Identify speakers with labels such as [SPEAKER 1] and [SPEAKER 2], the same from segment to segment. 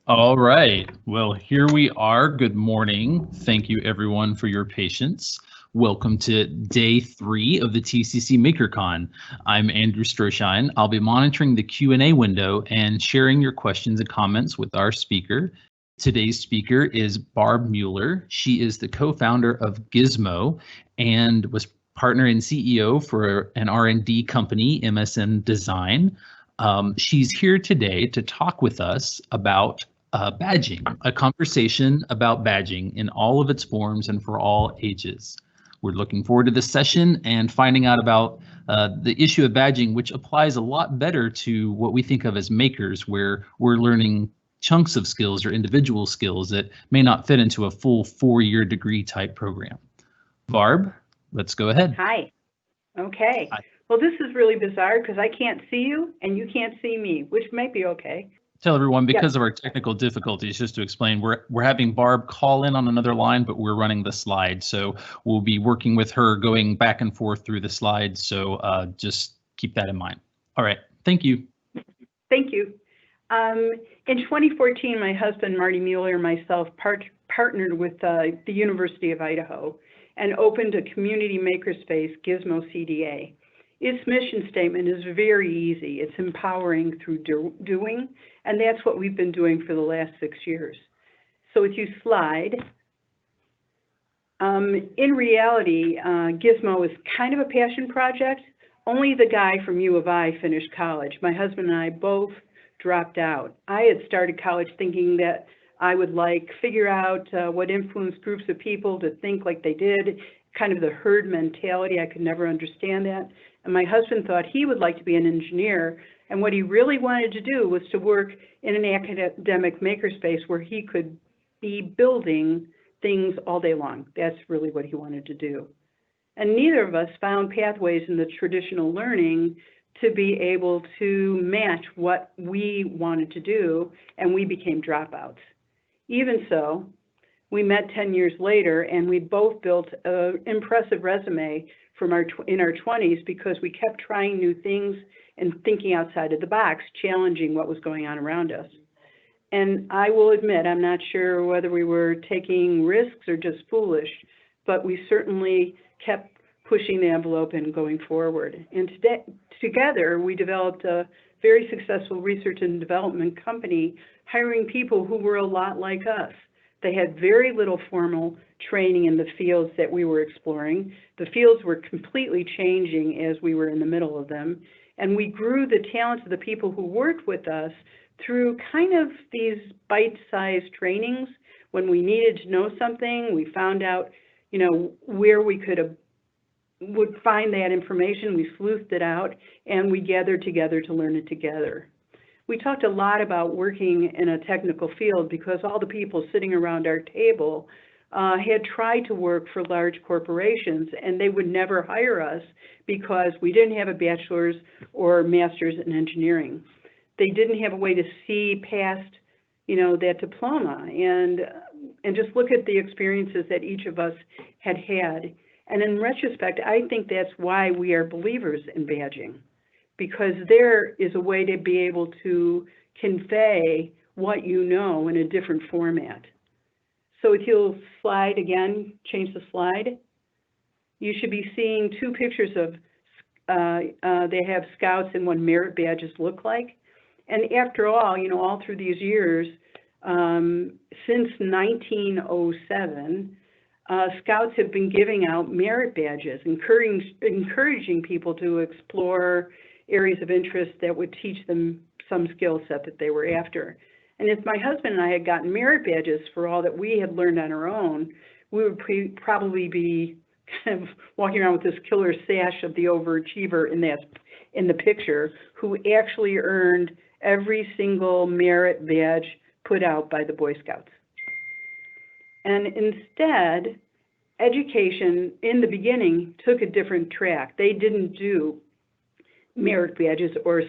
[SPEAKER 1] All right. Well, here we are. Good morning. Thank you, everyone, for your patience. Welcome to day 3 of the TCC MakerCon. I'm Andrew Stroshine. I'll be monitoring the Q&A window and sharing your questions and comments with our speaker. Today's speaker is Barb Mueller. She is the co-founder of Gizmo and was partner and CEO for an R&D company, MSN Design. She's here today to talk with us about badging, a conversation about badging in all of its forms and for all ages. We're looking forward to this session and finding out about the issue of badging, which applies a lot better to what we think of as makers, where we're learning chunks of skills or individual skills that may not fit into a full 4-year degree type program. Barb, let's go ahead.
[SPEAKER 2] Hi. Okay. Hi. Well, this is really bizarre because I can't see you and you can't see me, which might be okay.
[SPEAKER 1] Tell everyone, because of our technical difficulties, just to explain, we're having Barb call in on another line, but we're running the slides. So we'll be working with her going back and forth through the slides. So just keep that in mind. All right. Thank you.
[SPEAKER 2] Thank you. In 2014, my husband, Marty Mueller, and myself partnered with the University of Idaho and opened a community makerspace, Gizmo CDA. Its mission statement is very easy. It's empowering through doing, and that's what we've been doing for the last 6 years. So if you slide, in reality, Gizmo is kind of a passion project. Only the guy from U of I finished college. My husband and I both dropped out. I had started college thinking that I would figure out what influenced groups of people to think like they did, kind of the herd mentality. I could never understand that. And my husband thought he would like to be an engineer. And what he really wanted to do was to work in an academic makerspace where he could be building things all day long. That's really what he wanted to do. And neither of us found pathways in the traditional learning to be able to match what we wanted to do, and we became dropouts. Even so, we met 10 years later, and we both built an impressive resume in our 20s because we kept trying new things and thinking outside of the box, challenging what was going on around us. And I will admit, I'm not sure whether we were taking risks or just foolish, but we certainly kept pushing the envelope and going forward. And together, we developed a very successful research and development company, hiring people who were a lot like us. They had very little formal training in the fields that we were exploring. The fields were completely changing as we were in the middle of them. And we grew the talents of the people who worked with us through kind of these bite-sized trainings. When we needed to know something, we found out, where we would find that information. We sleuthed it out, and we gathered together to learn it together. We talked a lot about working in a technical field because all the people sitting around our table had tried to work for large corporations, and they would never hire us because we didn't have a bachelor's or master's in engineering. They didn't have a way to see past, that diploma and just look at the experiences that each of us had had. And in retrospect, I think that's why we are believers in badging, because there is a way to be able to convey what you know in a different format. So if you'll slide again, change the slide, you should be seeing 2 pictures of, they have scouts and what merit badges look like. And after all, all through these years, since 1907, Scouts have been giving out merit badges, encouraging people to explore areas of interest that would teach them some skill set that they were after. And if my husband and I had gotten merit badges for all that we had learned on our own, we would probably be kind of walking around with this killer sash of the overachiever in the picture, who actually earned every single merit badge put out by the Boy Scouts. And instead, education in the beginning took a different track. They didn't do merit badges or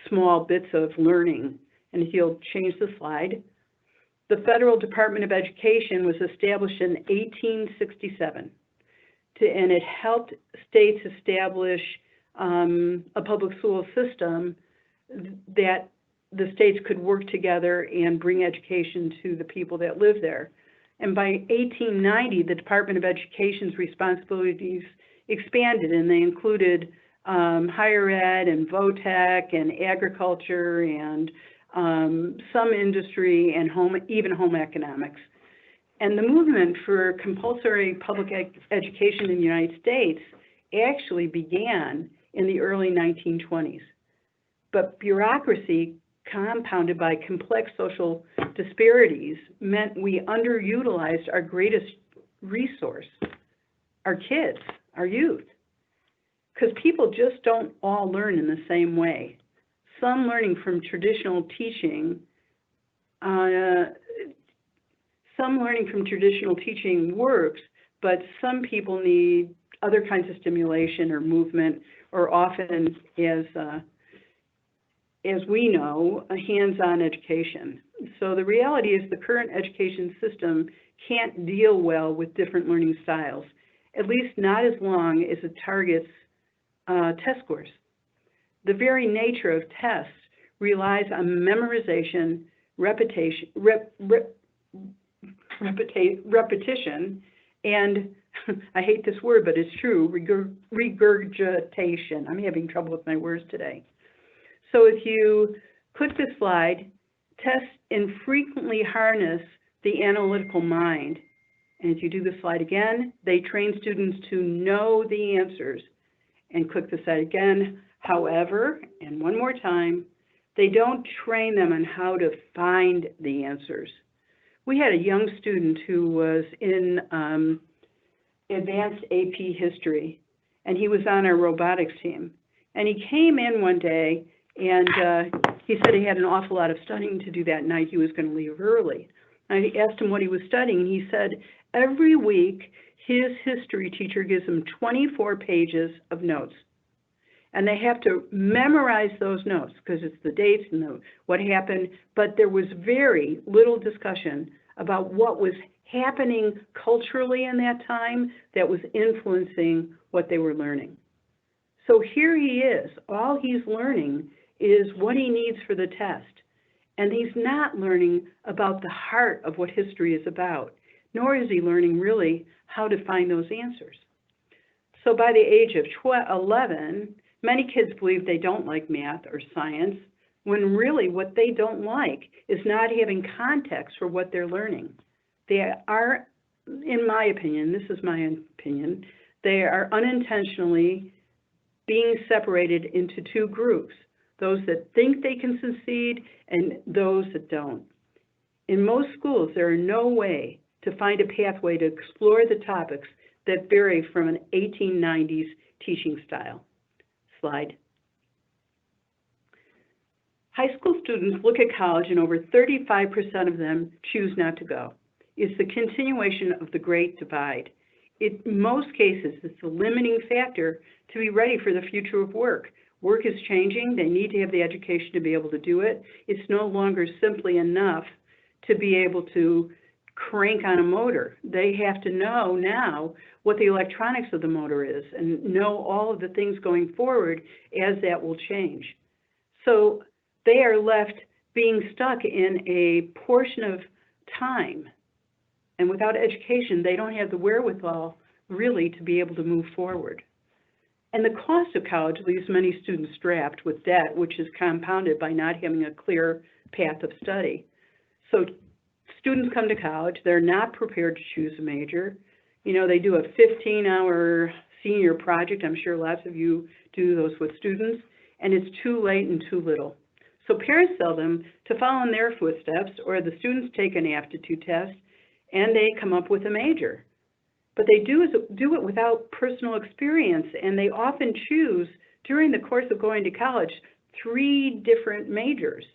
[SPEAKER 2] small bits of learning. And if you'll change the slide, the Federal Department of Education was established in 1867, and it helped states establish a public school system that the states could work together and bring education to the people that live there. And by 1890, the Department of Education's responsibilities expanded, and they included higher ed and VOTEC and agriculture and some industry and even home economics. And the movement for compulsory public education in the United States actually began in the early 1920s. But bureaucracy, compounded by complex social disparities, meant we underutilized our greatest resource, our kids, our youth. Because people just don't all learn in the same way. Some learning from traditional teaching works, but some people need other kinds of stimulation or movement, or often, as we know, a hands-on education. So the reality is the current education system can't deal well with different learning styles, at least not as long as it targets test scores. The very nature of tests relies on memorization, repetition, and I hate this word, but it's true, regurgitation. I'm having trouble with my words today. So if you click this slide, tests infrequently harness the analytical mind. And if you do the slide again, they train students to know the answers. And click the slide again. However, and one more time, they don't train them on how to find the answers. We had a young student who was in advanced AP history, and he was on our robotics team. And he came in one day, and he said he had an awful lot of studying to do that night. He was going to leave early. I asked him what he was studying. He said every week his history teacher gives him 24 pages of notes. And they have to memorize those notes because it's the dates and what happened. But there was very little discussion about what was happening culturally in that time that was influencing what they were learning. So here he is. All he's learning is what he needs for the test. And he's not learning about the heart of what history is about, nor is he learning really how to find those answers. So by the age of 11, many kids believe they don't like math or science, when really what they don't like is not having context for what they're learning. They are, in my opinion, this is my opinion, they are unintentionally being separated into two groups, those that think they can succeed and those that don't. In most schools, there are no way to find a pathway to explore the topics that vary from an 1890s teaching style. Slide. High school students look at college and over 35% of them choose not to go. It's the continuation of the Great Divide. In most cases, it's the limiting factor to be ready for the future of work. Work is changing. They need to have the education to be able to do it. It's no longer simply enough to be able to crank on a motor. They have to know now what the electronics of the motor is and know all of the things going forward as that will change. So they are left being stuck in a portion of time. And without education, they don't have the wherewithal really to be able to move forward. And the cost of college leaves many students strapped with debt, which is compounded by not having a clear path of study. So students come to college, they're not prepared to choose a major. You know, they do a 15-hour senior project. I'm sure lots of you do those with students, and it's too late and too little. So parents tell them to follow in their footsteps, or the students take an aptitude test, and they come up with a major. But they do it without personal experience, and they often choose, during the course of going to college, 3 different majors.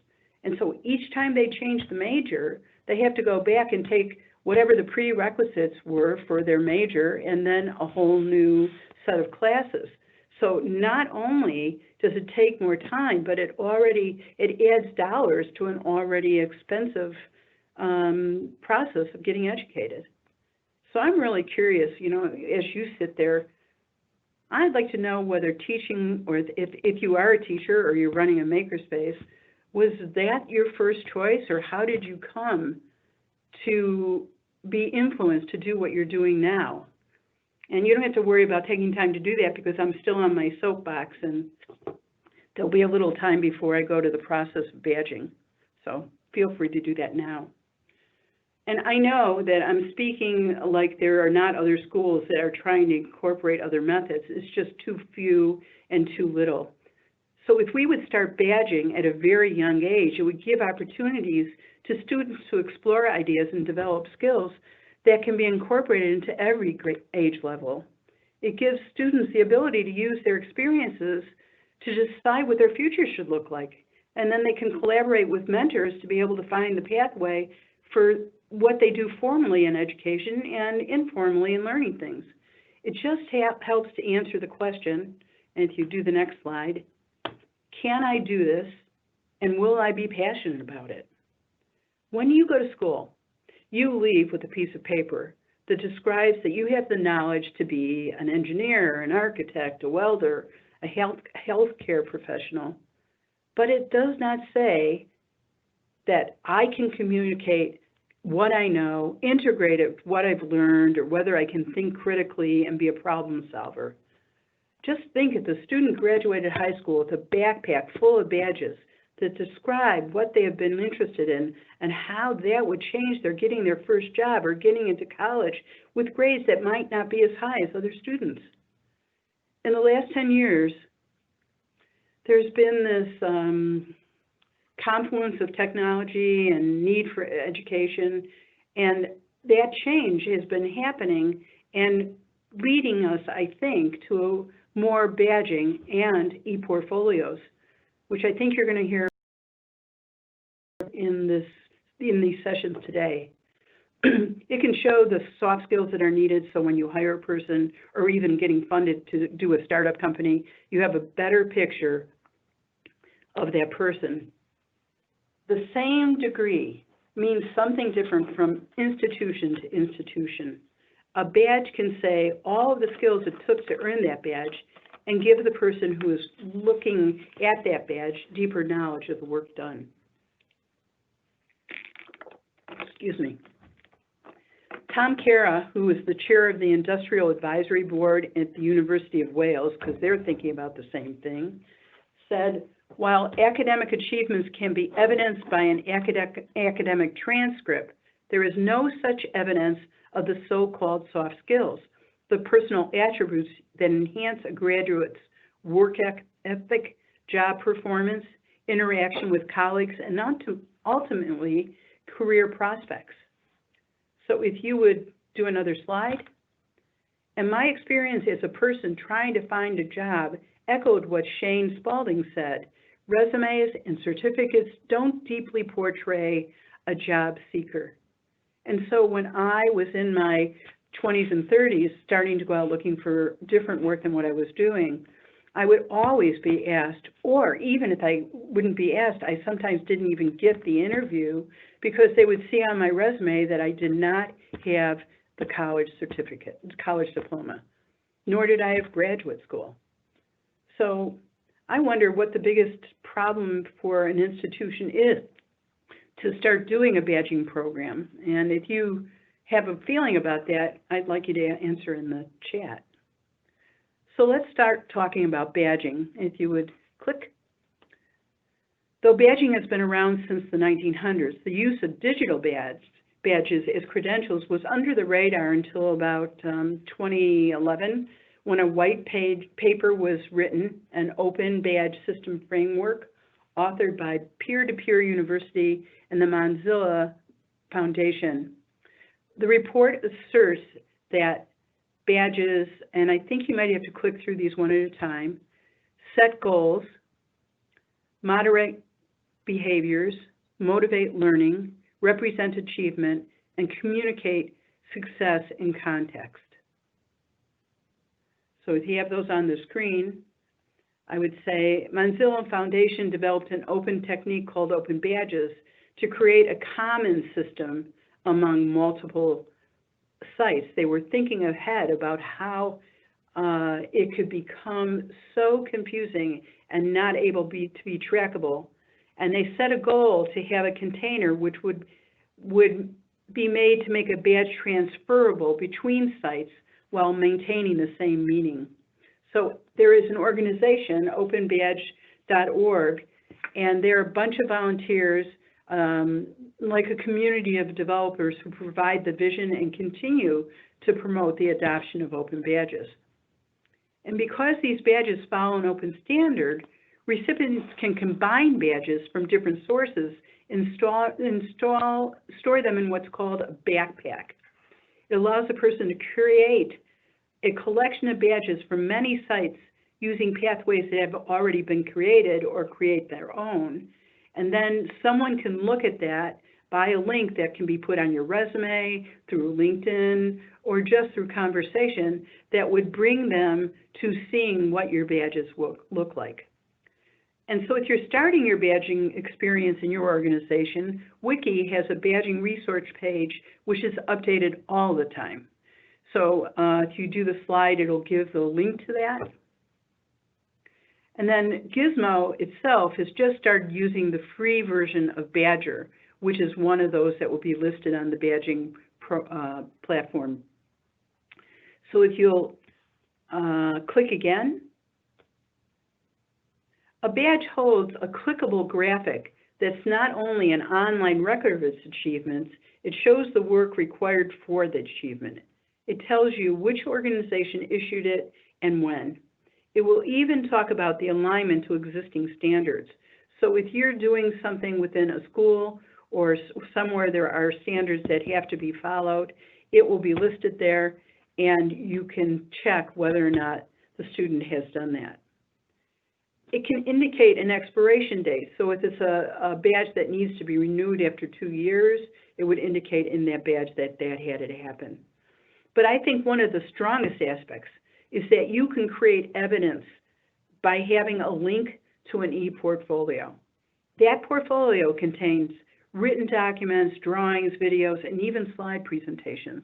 [SPEAKER 2] And so each time they change the major, they have to go back and take whatever the prerequisites were for their major, and then a whole new set of classes. So not only does it take more time, but it adds dollars to an already expensive process of getting educated. So I'm really curious, you know, as you sit there, I'd like to know whether teaching, or if you are a teacher or you're running a makerspace, Was that your first choice, or how did you come to be influenced to do what you're doing now? And you don't have to worry about taking time to do that because I'm still on my soapbox, and there'll be a little time before I go to the process of badging. So feel free to do that now. And I know that I'm speaking like there are not other schools that are trying to incorporate other methods. It's just too few and too little. So if we would start badging at a very young age, it would give opportunities to students to explore ideas and develop skills that can be incorporated into every age level. It gives students the ability to use their experiences to decide what their future should look like. And then they can collaborate with mentors to be able to find the pathway for what they do formally in education and informally in learning things. It just helps to answer the question, and if you do the next slide, can I do this, and will I be passionate about it? When you go to school, you leave with a piece of paper that describes that you have the knowledge to be an engineer, an architect, a welder, a healthcare professional, but it does not say that I can communicate what I know, integrate it with what I've learned, or whether I can think critically and be a problem solver. Just think if the student graduated high school with a backpack full of badges that describe what they have been interested in and how that would change their getting their first job or getting into college with grades that might not be as high as other students. In the last 10 years, there's been this confluence of technology and need for education, and that change has been happening and leading us, I think, to more badging and e-portfolios, which I think you're going to hear in these sessions today. It can show the soft skills that are needed, so when you hire a person or even getting funded to do a startup company, you have a better picture of that person. The same degree means something different from institution to institution. A badge can say all of the skills it took to earn that badge and give the person who is looking at that badge deeper knowledge of the work done. Excuse me. Tom Cara, who is the chair of the Industrial Advisory Board at the University of Wales, because they're thinking about the same thing, said, while academic achievements can be evidenced by an academic transcript, there is no such evidence of the so-called soft skills, the personal attributes that enhance a graduate's work ethic, job performance, interaction with colleagues, and ultimately career prospects. So if you would do another slide. And my experience as a person trying to find a job echoed what Shane Spalding said. Resumes and certificates don't deeply portray a job seeker. And so when I was in my 20s and 30s, starting to go out looking for different work than what I was doing, I would always be asked, or even if I wouldn't be asked, I sometimes didn't even get the interview because they would see on my resume that I did not have the college certificate, college diploma, nor did I have graduate school. So I wonder what the biggest problem for an institution is to start doing a badging program. And if you have a feeling about that, I'd like you to answer in the chat. So let's start talking about badging. If you would click. Though badging has been around since the 1900s, the use of digital badges as credentials was under the radar until about 2011, when a white paper was written, an open badge system framework authored by Peer-to-Peer University and the Mozilla Foundation. The report asserts that badges, and I think you might have to click through these one at a time, set goals, moderate behaviors, motivate learning, represent achievement, and communicate success in context. So if you have those on the screen, I would say Mozilla Foundation developed an open technique called open badges to create a common system among multiple sites. They were thinking ahead about how it could become so confusing and not able to be trackable. And they set a goal to have a container which would be made to make a badge transferable between sites while maintaining the same meaning. So there is an organization, openbadge.org, and there are a bunch of volunteers, like a community of developers who provide the vision and continue to promote the adoption of open badges. And because these badges follow an open standard, recipients can combine badges from different sources and store them in what's called a backpack. It allows a person to create a collection of badges from many sites using pathways that have already been created or create their own. And then someone can look at that by a link that can be put on your resume, through LinkedIn, or just through conversation that would bring them to seeing what your badges look like. And so if you're starting your badging experience in your organization, Wiki has a badging resource page which is updated all the time. So if you do the slide, it'll give the link to that. And then Gizmo itself has just started using the free version of Badger, which is one of those that will be listed on the badging platform. So if you'll click again, a badge holds a clickable graphic that's not only an online record of its achievements, it shows the work required for the achievement. It tells you which organization issued it and when. It will even talk about the alignment to existing standards. So if you're doing something within a school or somewhere there are standards that have to be followed, it will be listed there and you can check whether or not the student has done that. It can indicate an expiration date. So if it's a badge that needs to be renewed after 2 years, it would indicate in that badge that that had to happen. But I think one of the strongest aspects is that you can create evidence by having a link to an e-portfolio. That portfolio contains written documents, drawings, videos, and even slide presentations.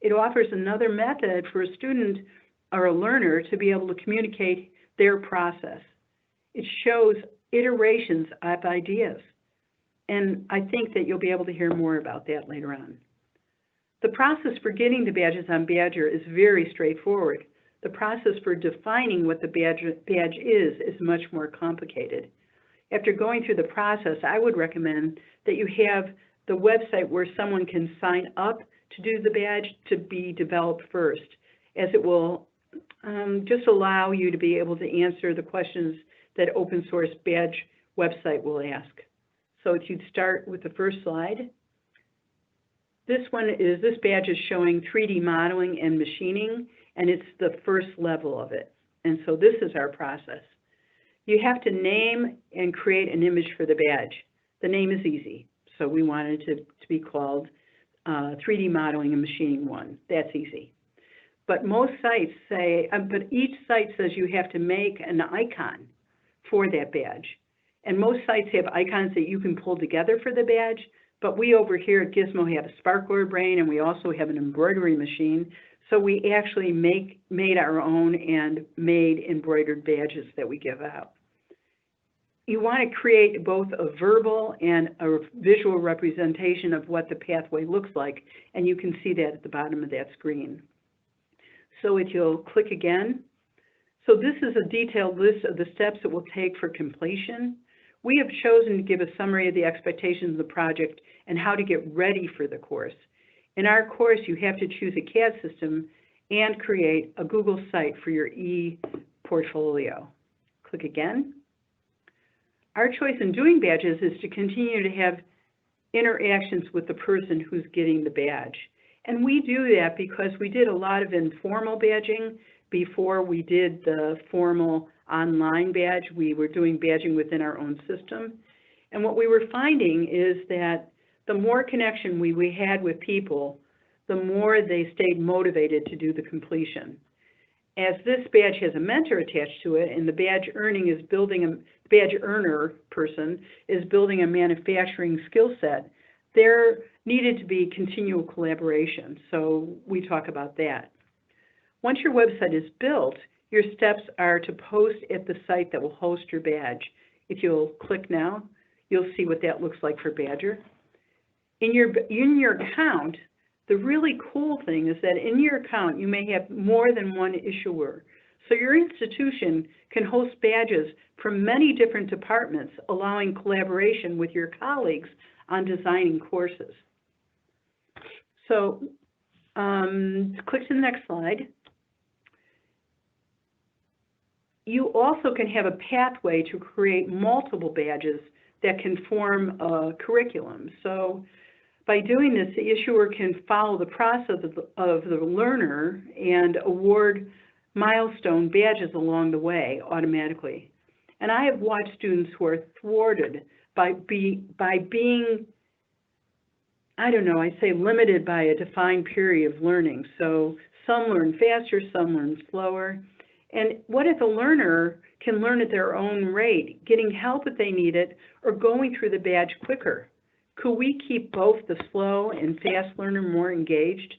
[SPEAKER 2] It offers another method for a student or a learner to be able to communicate their process. It shows iterations of ideas. And I think that you'll be able to hear more about that later on. The process for getting the badges on Badger is very straightforward. The process for defining what the badge is much more complicated. After going through the process, I would recommend that you have the website where someone can sign up to do the badge to be developed first, as it will just allow you to be able to answer the questions that open source badge website will ask. So if you'd start with the first slide. This badge is showing 3D modeling and machining, and it's the first level of it. And so this is our process. You have to name and create an image for the badge. The name is easy, so we wanted it to be called 3D Modeling and Machining 1. That's easy. But most sites say, but each site says you have to make an icon for that badge. And most sites have icons that you can pull together for the badge, but we over here at Gizmo have a sparkler brain, and we also have an embroidery machine. So we actually made our own and made embroidered badges that we give out. You want to create both a verbal and a visual representation of what the pathway looks like, and you can see that at the bottom of that screen. So if you'll click again. So this is a detailed list of the steps it will take for completion. We have chosen to give a summary of the expectations of the project and how to get ready for the course. In our course, you have to choose a CAD system and create a Google site for your e-portfolio. Click again. Our choice in doing badges is to continue to have interactions with the person who's getting the badge. And we do that because we did a lot of informal badging before we did the formal online badge. We were doing badging within our own system. And what we were finding is that the more connection we had with people, the more they stayed motivated to do the completion. As this badge has a mentor attached to it, and the badge earner person is building a manufacturing skill set, there needed to be continual collaboration. So we talk about that. Once your website is built, your steps are to post at the site that will host your badge. If you'll click now, you'll see what that looks like for Badger. In your account, the really cool thing is that in your account, you may have more than one issuer. So your institution can host badges from many different departments, allowing collaboration with your colleagues on designing courses. So click to the next slide. You also can have a pathway to create multiple badges that can form a curriculum. So by doing this, the issuer can follow the process of the learner and award milestone badges along the way automatically. And I have watched students who are thwarted by being, I don't know, I say limited by a defined period of learning. So some learn faster, some learn slower. And what if a learner can learn at their own rate, getting help if they need it, or going through the badge quicker? Could we keep both the slow and fast learner more engaged?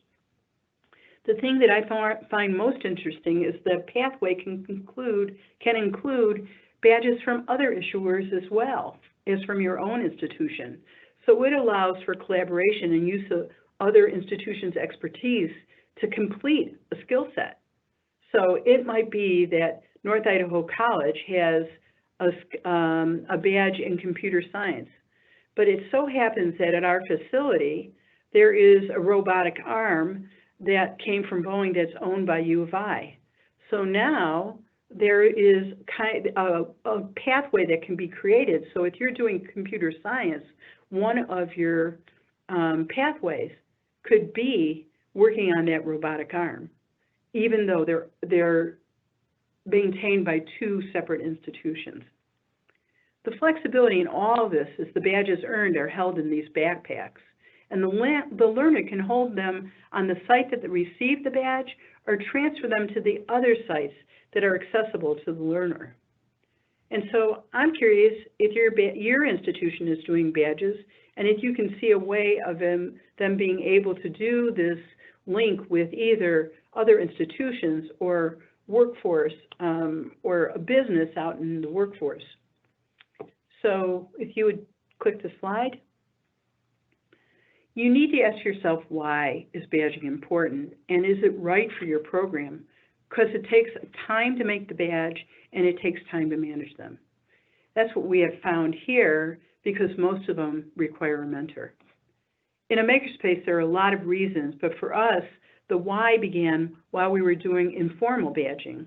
[SPEAKER 2] The thing that I find most interesting is the pathway can include badges from other issuers as well as from your own institution. So it allows for collaboration and use of other institutions' expertise to complete a skill set. So it might be that North Idaho College has a badge in computer science, but it so happens that at our facility, there is a robotic arm that came from Boeing that's owned by U of I. So now there is kind of a pathway that can be created. So if you're doing computer science, one of your pathways could be working on that robotic arm, even though they're maintained by two separate institutions. The flexibility in all of this is the badges earned are held in these backpacks, and the learner can hold them on the site that received the badge or transfer them to the other sites that are accessible to the learner. And so I'm curious if your institution is doing badges, and if you can see a way of them being able to do this link with either other institutions or workforce or a business out in the workforce. So if you would click the slide. You need to ask yourself, why is badging important, and is it right for your program? Because it takes time to make the badge and it takes time to manage them. That's what we have found here, because most of them require a mentor. In a makerspace, there are a lot of reasons, but for us, the why began while we were doing informal badging.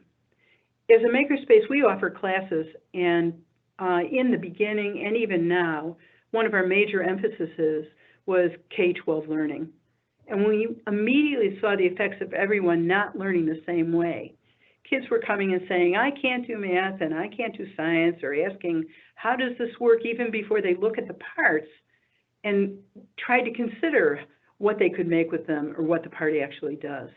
[SPEAKER 2] As a makerspace, we offer classes, and in the beginning and even now, one of our major emphases was K-12 learning. And we immediately saw the effects of everyone not learning the same way. Kids were coming and saying, I can't do math and I can't do science, or asking, how does this work, even before they look at the parts and try to consider what they could make with them or what the part actually does.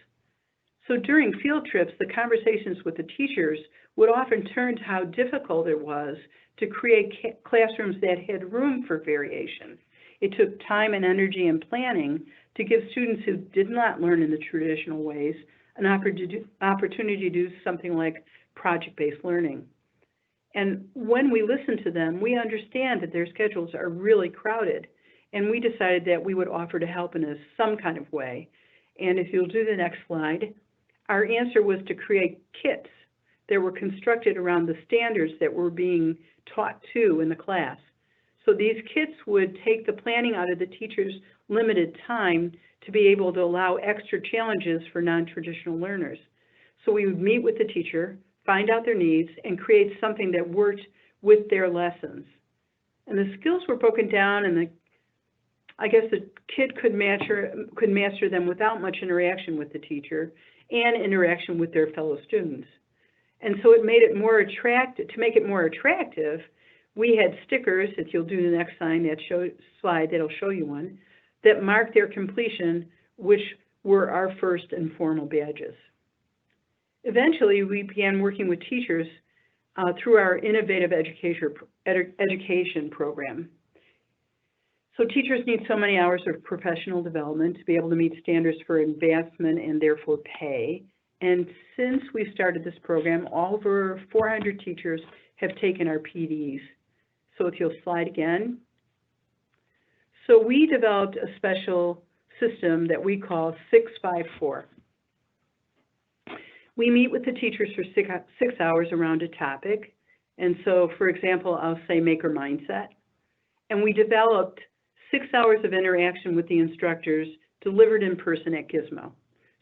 [SPEAKER 2] So during field trips, the conversations with the teachers would often turn to how difficult it was to create classrooms that had room for variation. It took time and energy and planning to give students who did not learn in the traditional ways an opportunity to do something like project-based learning. And when we listen to them, we understand that their schedules are really crowded, and we decided that we would offer to help in some kind of way. And if you'll do the next slide, our answer was to create kits that were constructed around the standards that were being taught to in the class. So these kits would take the planning out of the teacher's limited time to be able to allow extra challenges for non-traditional learners. So we would meet with the teacher, find out their needs, and create something that worked with their lessons. And the skills were broken down, and I guess the kid could master them without much interaction with the teacher and interaction with their fellow students. And so it made it more attractive. To make it more attractive, we had stickers, if you'll do the next slide, that'll show you one, that marked their completion, which were our first informal badges. Eventually, we began working with teachers through our innovative education program. So teachers need so many hours of professional development to be able to meet standards for advancement and therefore pay. And since we started this program, over 400 teachers have taken our PDs. So if you'll slide again. So we developed a special system that we call 654. We meet with the teachers for 6 hours around a topic. And so, for example, I'll say maker mindset. And we developed 6 hours of interaction with the instructors delivered in person at Gizmo.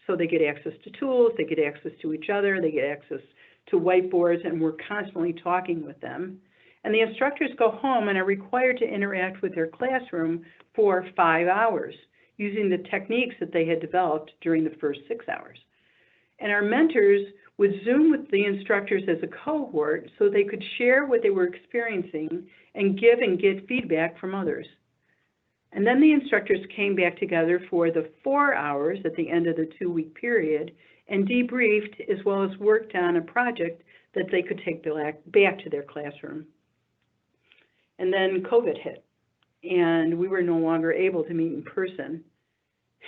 [SPEAKER 2] So they get access to tools, they get access to each other, they get access to whiteboards, and we're constantly talking with them. And the instructors go home and are required to interact with their classroom for 5 hours using the techniques that they had developed during the first 6 hours. And our mentors would Zoom with the instructors as a cohort so they could share what they were experiencing and give and get feedback from others. And then the instructors came back together for the 4 hours at the end of the 2-week period and debriefed, as well as worked on a project that they could take back to their classroom. And then COVID hit, and we were no longer able to meet in person.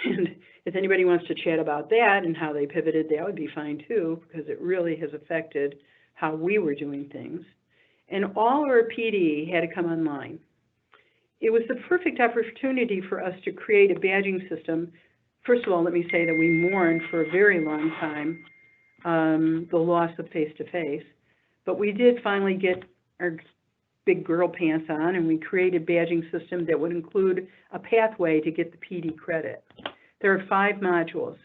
[SPEAKER 2] And if anybody wants to chat about that and how they pivoted, that would be fine too, because it really has affected how we were doing things. And all our PD had to come online. It was the perfect opportunity for us to create a badging system. First of all, let me say that we mourned for a very long time the loss of face-to-face, but we did finally get our big girl pants on, and we created a badging system that would include a pathway to get the PD credit. There are 5 modules.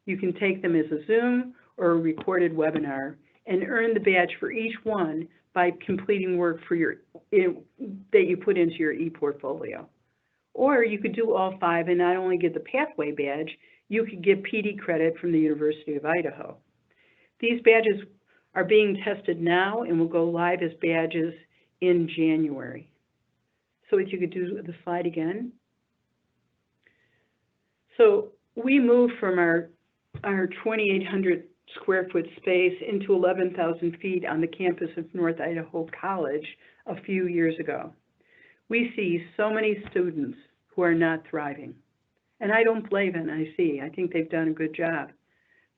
[SPEAKER 2] You can take them as a Zoom or a recorded webinar and earn the badge for each one by completing work for that you put into your e-portfolio. Or you could do all 5 and not only get the pathway badge, you could get PD credit from the University of Idaho. These badges are being tested now and will go live as badges in January. So if you could do the slide again. So we moved from our 2,800 square foot space into 11,000 feet on the campus of North Idaho College a few years ago. We see so many students who are not thriving. And I don't blame NIC. I think they've done a good job.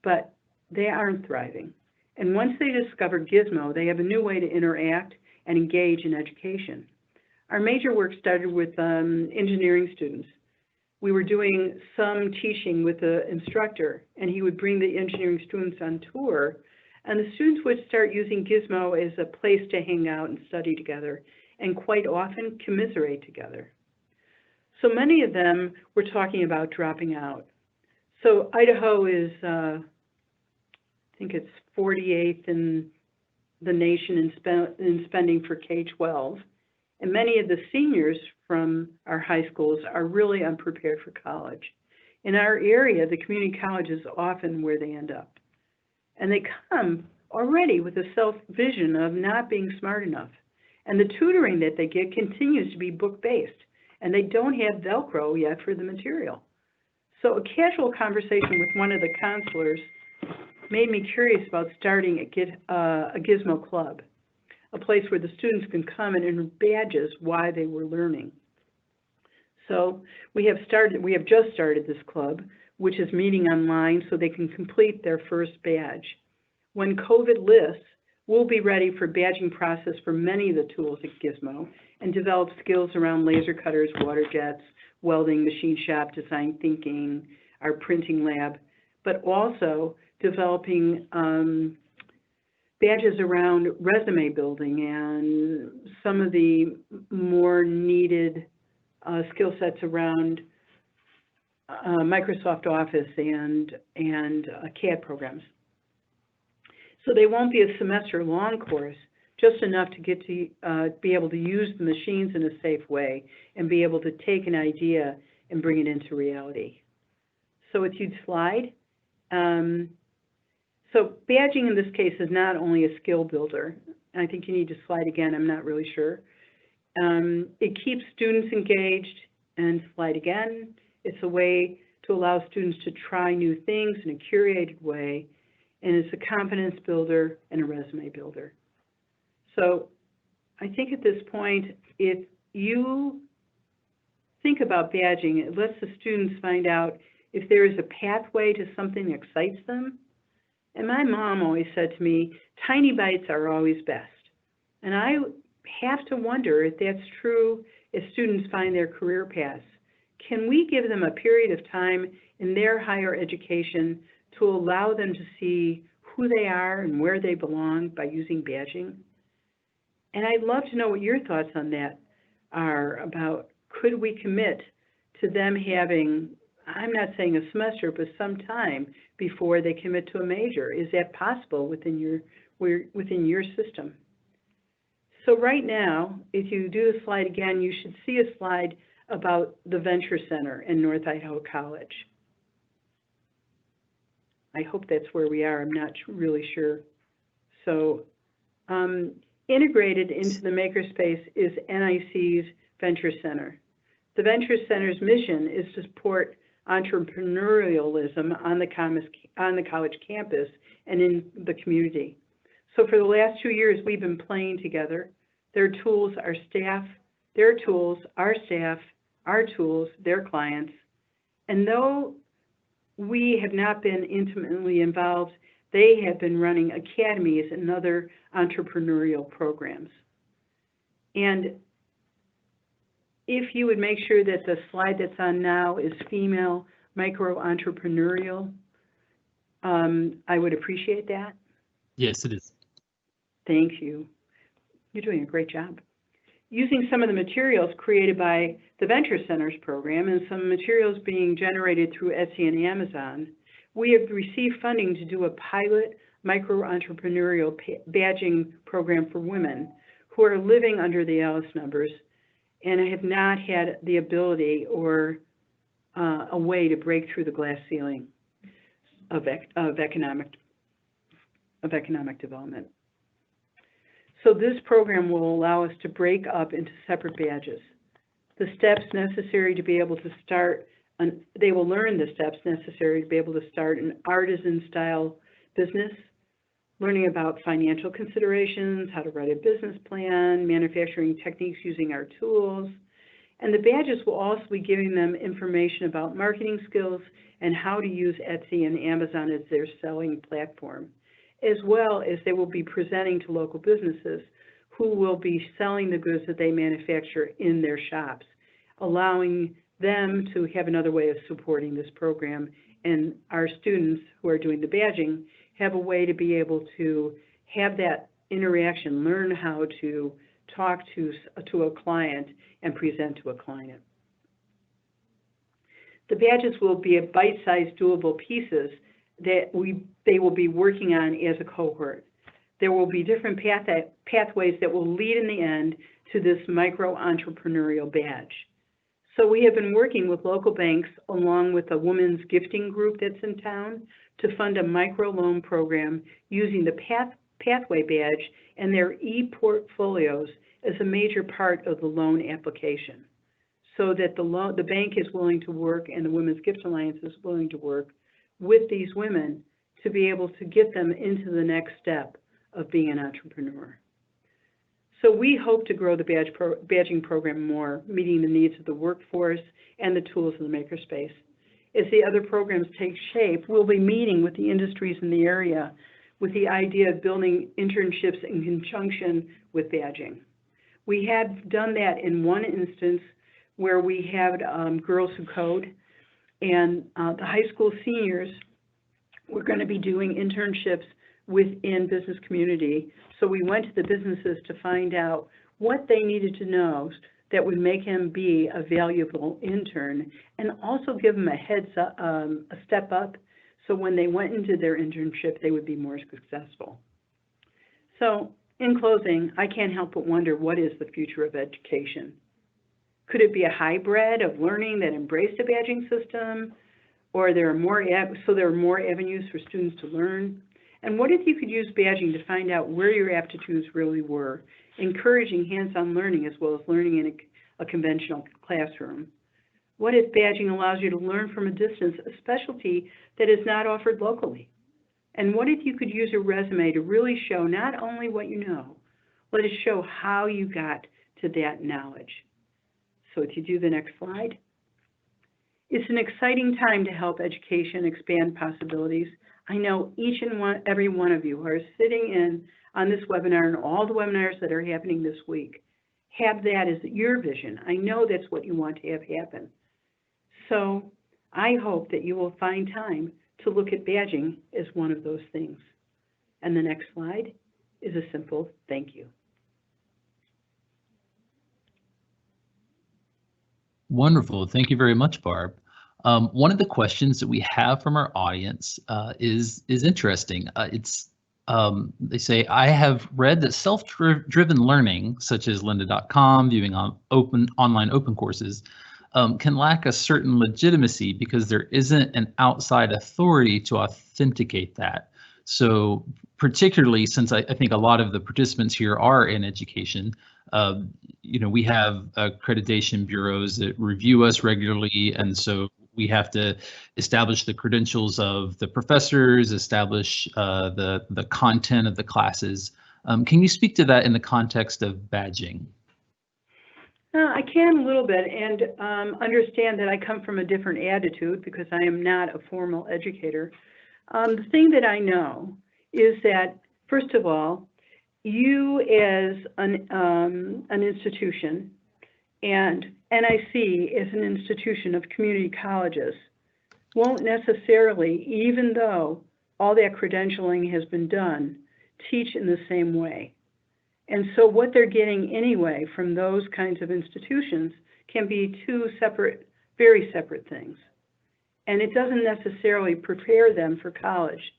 [SPEAKER 2] But they aren't thriving. And once they discover Gizmo, they have a new way to interact and engage in education. Our major work started with engineering students. We were doing some teaching with the instructor, and he would bring the engineering students on tour, and the students would start using Gizmo as a place to hang out and study together, and quite often commiserate together. So many of them were talking about dropping out. So Idaho is, I think it's 48th in the nation in spending for K-12. And many of the seniors from our high schools are really unprepared for college. In our area, the community college is often where they end up. And they come already with a self-vision of not being smart enough. And the tutoring that they get continues to be book-based. And they don't have Velcro yet for the material. So a casual conversation with one of the counselors made me curious about starting a Gizmo club, a place where the students can come and earn badges while they were learning. So we have just started this club, which is meeting online so they can complete their first badge. When COVID lifts, we'll be ready for badging process for many of the tools at Gizmo and develop skills around laser cutters, water jets, welding, machine shop, design thinking, our printing lab, but also developing badges around resume building and some of the more needed skill sets around Microsoft Office and CAD programs. So they won't be a semester-long course, just enough to get to be able to use the machines in a safe way and be able to take an idea and bring it into reality. So if you'd slide. So badging in this case is not only a skill builder. I think you need to slide again, I'm not really sure. It keeps students engaged, and slide again. It's a way to allow students to try new things in a curated way, and it's a confidence builder and a resume builder. So I think at this point, if you think about badging, it lets the students find out if there is a pathway to something that excites them. And my mom always said to me, tiny bites are always best. And I have to wonder if that's true as students find their career paths. Can we give them a period of time in their higher education to allow them to see who they are and where they belong by using badging? And I'd love to know what your thoughts on that are about, could we commit to them having, I'm not saying a semester, but some time before they commit to a major? Is that possible within your system? So right now, if you do the slide again, you should see a slide about the Venture Center in North Idaho College. I hope that's where we are. I'm not really sure. So integrated into the makerspace is NIC's Venture Center. The Venture Center's mission is to support entrepreneurialism on the college campus and in the community. So for the last 2 years, we've been playing together. Their tools, our staff, their tools, our staff, our tools, their clients. And though we have not been intimately involved, they have been running academies and other entrepreneurial programs. And if you would make sure that the slide that's on now is female micro-entrepreneurial, I would appreciate that.
[SPEAKER 1] Yes, it is.
[SPEAKER 2] Thank you. You're doing a great job. Using some of the materials created by the Venture Centers program and some materials being generated through Etsy and Amazon, we have received funding to do a pilot micro-entrepreneurial badging program for women who are living under the Alice numbers and have not had the ability or a way to break through the glass ceiling of economic development. So this program will allow us to break up into separate badges. The steps necessary to be able to start, they will learn the steps necessary to be able to start an artisan style business, learning about financial considerations, how to write a business plan, manufacturing techniques using our tools. And the badges will also be giving them information about marketing skills and how to use Etsy and Amazon as their selling platform, as well as they will be presenting to local businesses who will be selling the goods that they manufacture in their shops, allowing them to have another way of supporting this program. And our students who are doing the badging have a way to be able to have that interaction, learn how to talk to a client and present to a client. The badges will be bite-sized, doable pieces that they will be working on as a cohort. There will be different pathways that will lead in the end to this micro-entrepreneurial badge. So we have been working with local banks along with a women's gifting group that's in town to fund a microloan program using the pathway badge and their e-portfolios as a major part of the loan application, so that the bank is willing to work and the Women's Gift Alliance is willing to work with these women to be able to get them into the next step of being an entrepreneur. So we hope to grow the badging program more, meeting the needs of the workforce and the tools in the makerspace. As the other programs take shape, we'll be meeting with the industries in the area with the idea of building internships in conjunction with badging. We have done that in one instance where we had Girls Who Code, and the high school seniors were going to be doing internships within business community. So we went to the businesses to find out what they needed to know that would make him be a valuable intern, and also give them a heads up, a step up, so when they went into their internship, they would be more successful. So in closing, I can't help but wonder, what is the future of education? Could it be a hybrid of learning that embraced a badging system, or there are more avenues for students to learn? And what if you could use badging to find out where your aptitudes really were, encouraging hands-on learning as well as learning in a conventional classroom? What if badging allows you to learn from a distance a specialty that is not offered locally? And what if you could use a resume to really show not only what you know, but to show how you got to that knowledge? So if you do the next slide. It's an exciting time to help education expand possibilities. I know each and every one of you are sitting in on this webinar and all the webinars that are happening this week have that as your vision. I know that's what you want to have happen. So I hope that you will find time to look at badging as one of those things. And the next slide is a simple thank you.
[SPEAKER 1] Wonderful. Thank you very much, Barb. One of the questions that we have from our audience is interesting. They say, I have read that self-driven learning, such as lynda.com, viewing on online open courses, can lack a certain legitimacy because there isn't an outside authority to authenticate that. So particularly since I think a lot of the participants here are in education, we have accreditation bureaus that review us regularly, and so we have to establish the credentials of the professors, establish the content of the classes. Can you speak to that in the context of badging?
[SPEAKER 2] I can a little bit, and understand that I come from a different attitude because I am not a formal educator. The thing that I know is that, first of all, you as an institution and NIC as an institution of community colleges won't necessarily, even though all that credentialing has been done, teach in the same way. And so what they're getting anyway from those kinds of institutions can be two separate, very separate things. And it doesn't necessarily prepare them for college.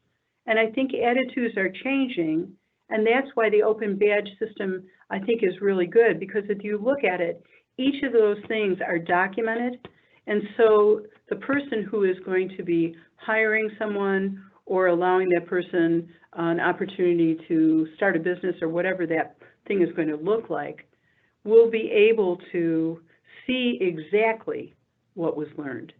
[SPEAKER 2] And I think attitudes are changing, and that's why the open badge system, I think, is really good, because if you look at it, each of those things are documented. And so the person who is going to be hiring someone or allowing that person an opportunity to start a business or whatever that thing is going to look like will be able to see exactly what was learned.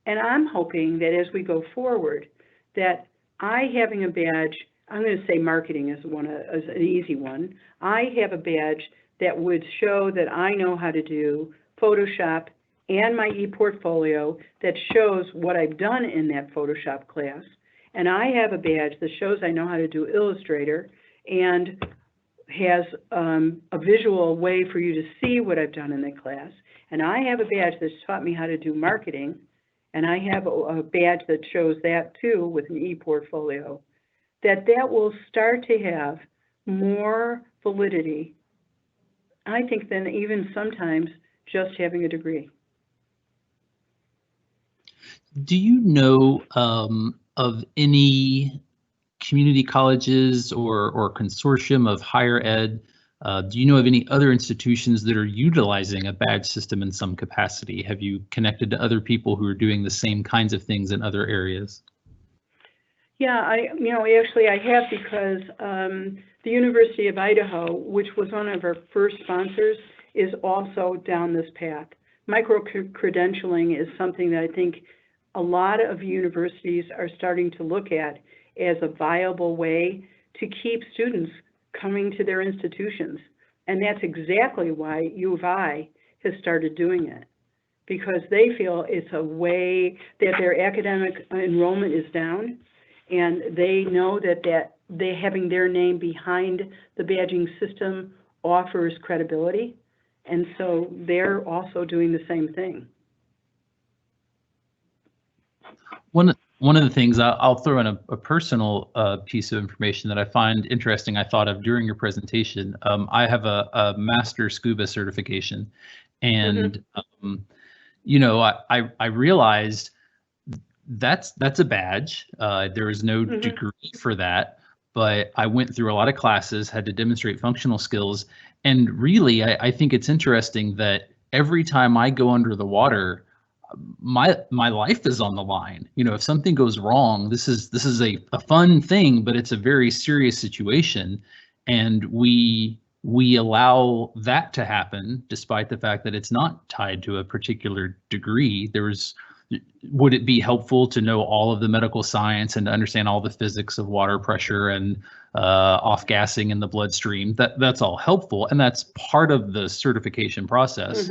[SPEAKER 2] And I'm hoping that as we go forward, that I having a badge, I'm going to say marketing is an easy one. I have a badge that would show that I know how to do Photoshop and my e-portfolio that shows what I've done in that Photoshop class. And I have a badge that shows I know how to do Illustrator and has a visual way for you to see what I've done in the class. And I have a badge that's taught me how to do marketing. And I have a badge that shows that too with an e-portfolio. That will start to have more validity, I think, than even sometimes just having a degree.
[SPEAKER 1] Do you know of any community colleges or consortium of higher ed? Do you know of any other institutions that are utilizing a badge system in some capacity? Have you connected to other people who are doing the same kinds of things in other areas?
[SPEAKER 2] Yeah, actually I have, because the University of Idaho, which was one of our first sponsors, is also down this path. Micro-credentialing is something that I think a lot of universities are starting to look at as a viable way to keep students coming to their institutions. And that's exactly why U of I has started doing it, because they feel it's a way that their academic enrollment is down, and they know that they having their name behind the badging system offers credibility. And so they're also doing the same thing.
[SPEAKER 1] One of the things I'll throw in a personal piece of information that I find interesting, I thought of during your presentation. I have a master scuba certification, and I realized that's a badge. There is no degree for that, but I went through a lot of classes, had to demonstrate functional skills, and really I think it's interesting that every time I go under the water, my life is on the line. If something goes wrong, this is a fun thing, but it's a very serious situation, and we allow that to happen despite the fact that it's not tied to a particular degree. Would it be helpful to know all of the medical science and to understand all the physics of water pressure and off-gassing in the bloodstream? That's all helpful, and that's part of the certification process.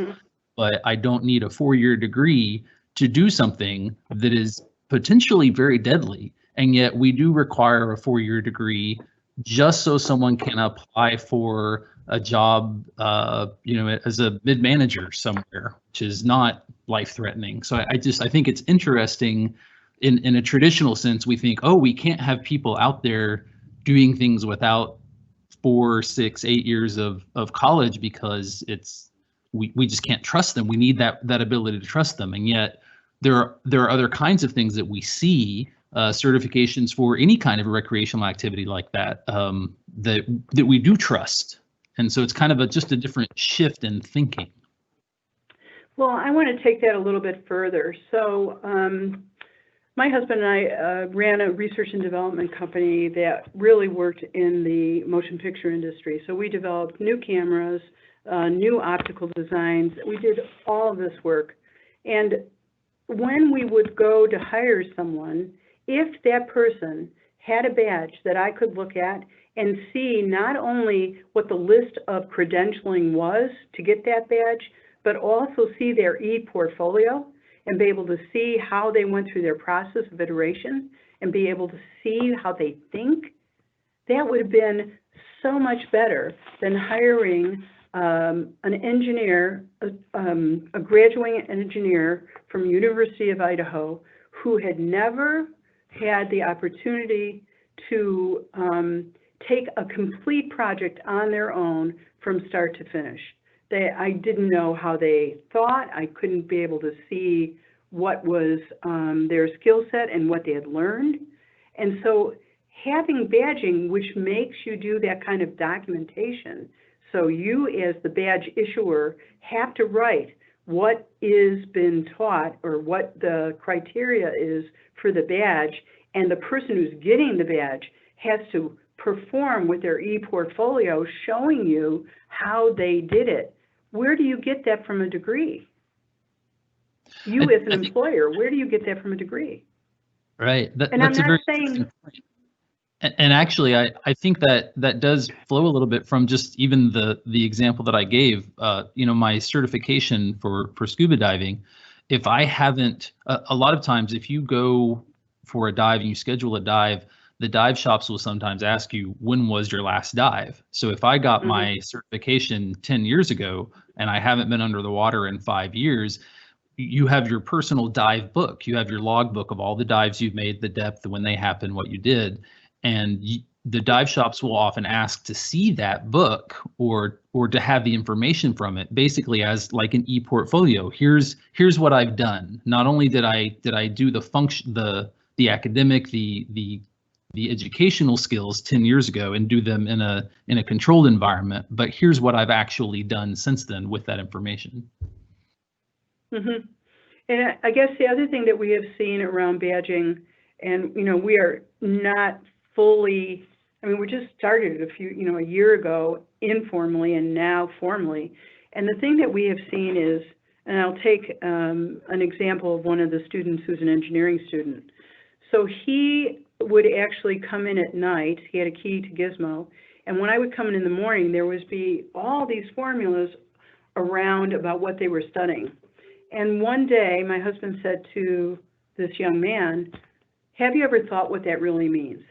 [SPEAKER 1] But I don't need a 4-year degree to do something that is potentially very deadly. And yet we do require a 4-year degree just so someone can apply for a job, as a mid-manager somewhere, which is not life-threatening. So I think it's interesting. In a traditional sense, we think, oh, we can't have people out there doing things without 4, 6, 8 years of college because we just can't trust them. We need that ability to trust them. And yet there are other kinds of things that we see, certifications for any kind of recreational activity like that, that we do trust. And so it's kind of just a different shift in thinking.
[SPEAKER 2] Well, I want to take that a little bit further. So my husband and I ran a research and development company that really worked in the motion picture industry. So we developed new cameras, new optical designs. We did all of this work. And when we would go to hire someone, if that person had a badge that I could look at and see not only what the list of credentialing was to get that badge, but also see their e-portfolio and be able to see how they went through their process of iteration and be able to see how they think, that would have been so much better than hiring an engineer, a graduating engineer from University of Idaho who had never had the opportunity to take a complete project on their own from start to finish. I didn't know how they thought. I couldn't be able to see what was their skill set and what they had learned. And so having badging, which makes you do that kind of documentation, so you as the badge issuer have to write what is been taught or what the criteria is for the badge, and the person who's getting the badge has to perform with their e-portfolio showing you how they did it. Where do you get that from a degree? You as an employer, where do you get that from a degree?
[SPEAKER 1] Right.
[SPEAKER 2] And I'm not saying...
[SPEAKER 1] And actually, I think that does flow a little bit from just even the example that I gave. My certification for scuba diving. If I haven't, a lot of times, if you go for a dive and you schedule a dive, the dive shops will sometimes ask you, when was your last dive? So if I got my certification 10 years ago and I haven't been under the water in 5 years, you have your personal dive book. You have your log book of all the dives you've made, the depth, when they happened, what you did. And the dive shops will often ask to see that book or to have the information from it, basically as like an e-portfolio. Here's what I've done. Not only did I do the function, the academic, the educational skills 10 years ago and do them in a controlled environment, but here's what I've actually done since then with that information.
[SPEAKER 2] Mm-hmm. And I guess the other thing that we have seen around badging, and we are not fully, we just started a year ago informally and now formally. And the thing that we have seen is, and I'll take an example of one of the students who's an engineering student. So he would actually come in at night. He had a key to Gizmo. And when I would come in the morning, there would be all these formulas around about what they were studying. And one day, my husband said to this young man, have you ever thought what that really means?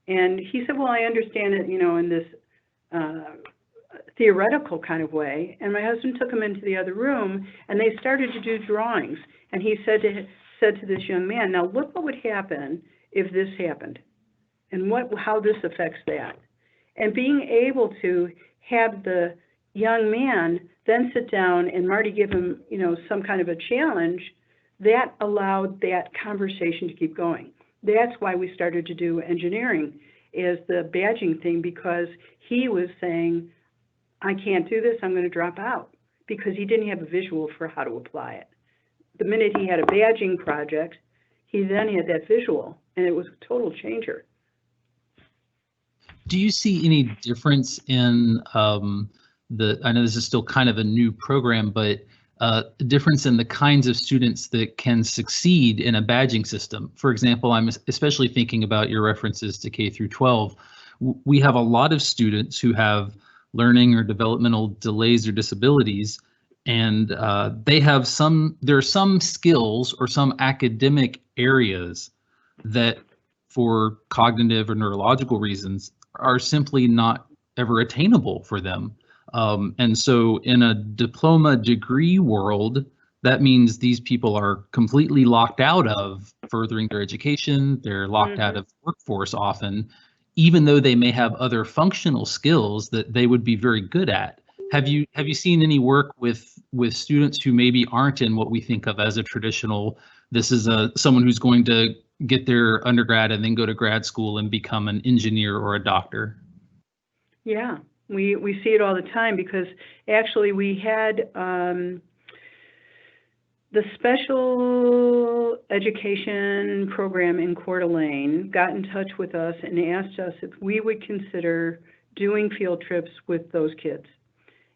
[SPEAKER 2] And he said, well, I understand it, in this theoretical kind of way. And my husband took him into the other room, and they started to do drawings. And he said to this young man, now look what would happen if this happened, and how this affects that. And being able to have the young man then sit down and Marty give him, some kind of a challenge, that allowed that conversation to keep going. That's why we started to do engineering as the badging thing, because he was saying, I can't do this, I'm going to drop out, because he didn't have a visual for how to apply it. The minute he had a badging project, he then had that visual, and it was a total changer.
[SPEAKER 1] Do you see any difference in I know this is still kind of a new program, but difference in the kinds of students that can succeed in a badging system? For example, I'm especially thinking about your references to K through 12. We have a lot of students who have learning or developmental delays or disabilities, and there are some skills or some academic areas that, for cognitive or neurological reasons, are simply not ever attainable for them. And so in a diploma degree world, that means these people are completely locked out of furthering their education. They're locked out of the workforce often, even though they may have other functional skills that they would be very good at. Have you seen any work with students who maybe aren't in what we think of as a traditional, this is someone who's going to get their undergrad and then go to grad school and become an engineer or a doctor?
[SPEAKER 2] Yeah, we see it all the time, because actually we had the special education program in Coeur d'Alene got in touch with us and asked us if we would consider doing field trips with those kids.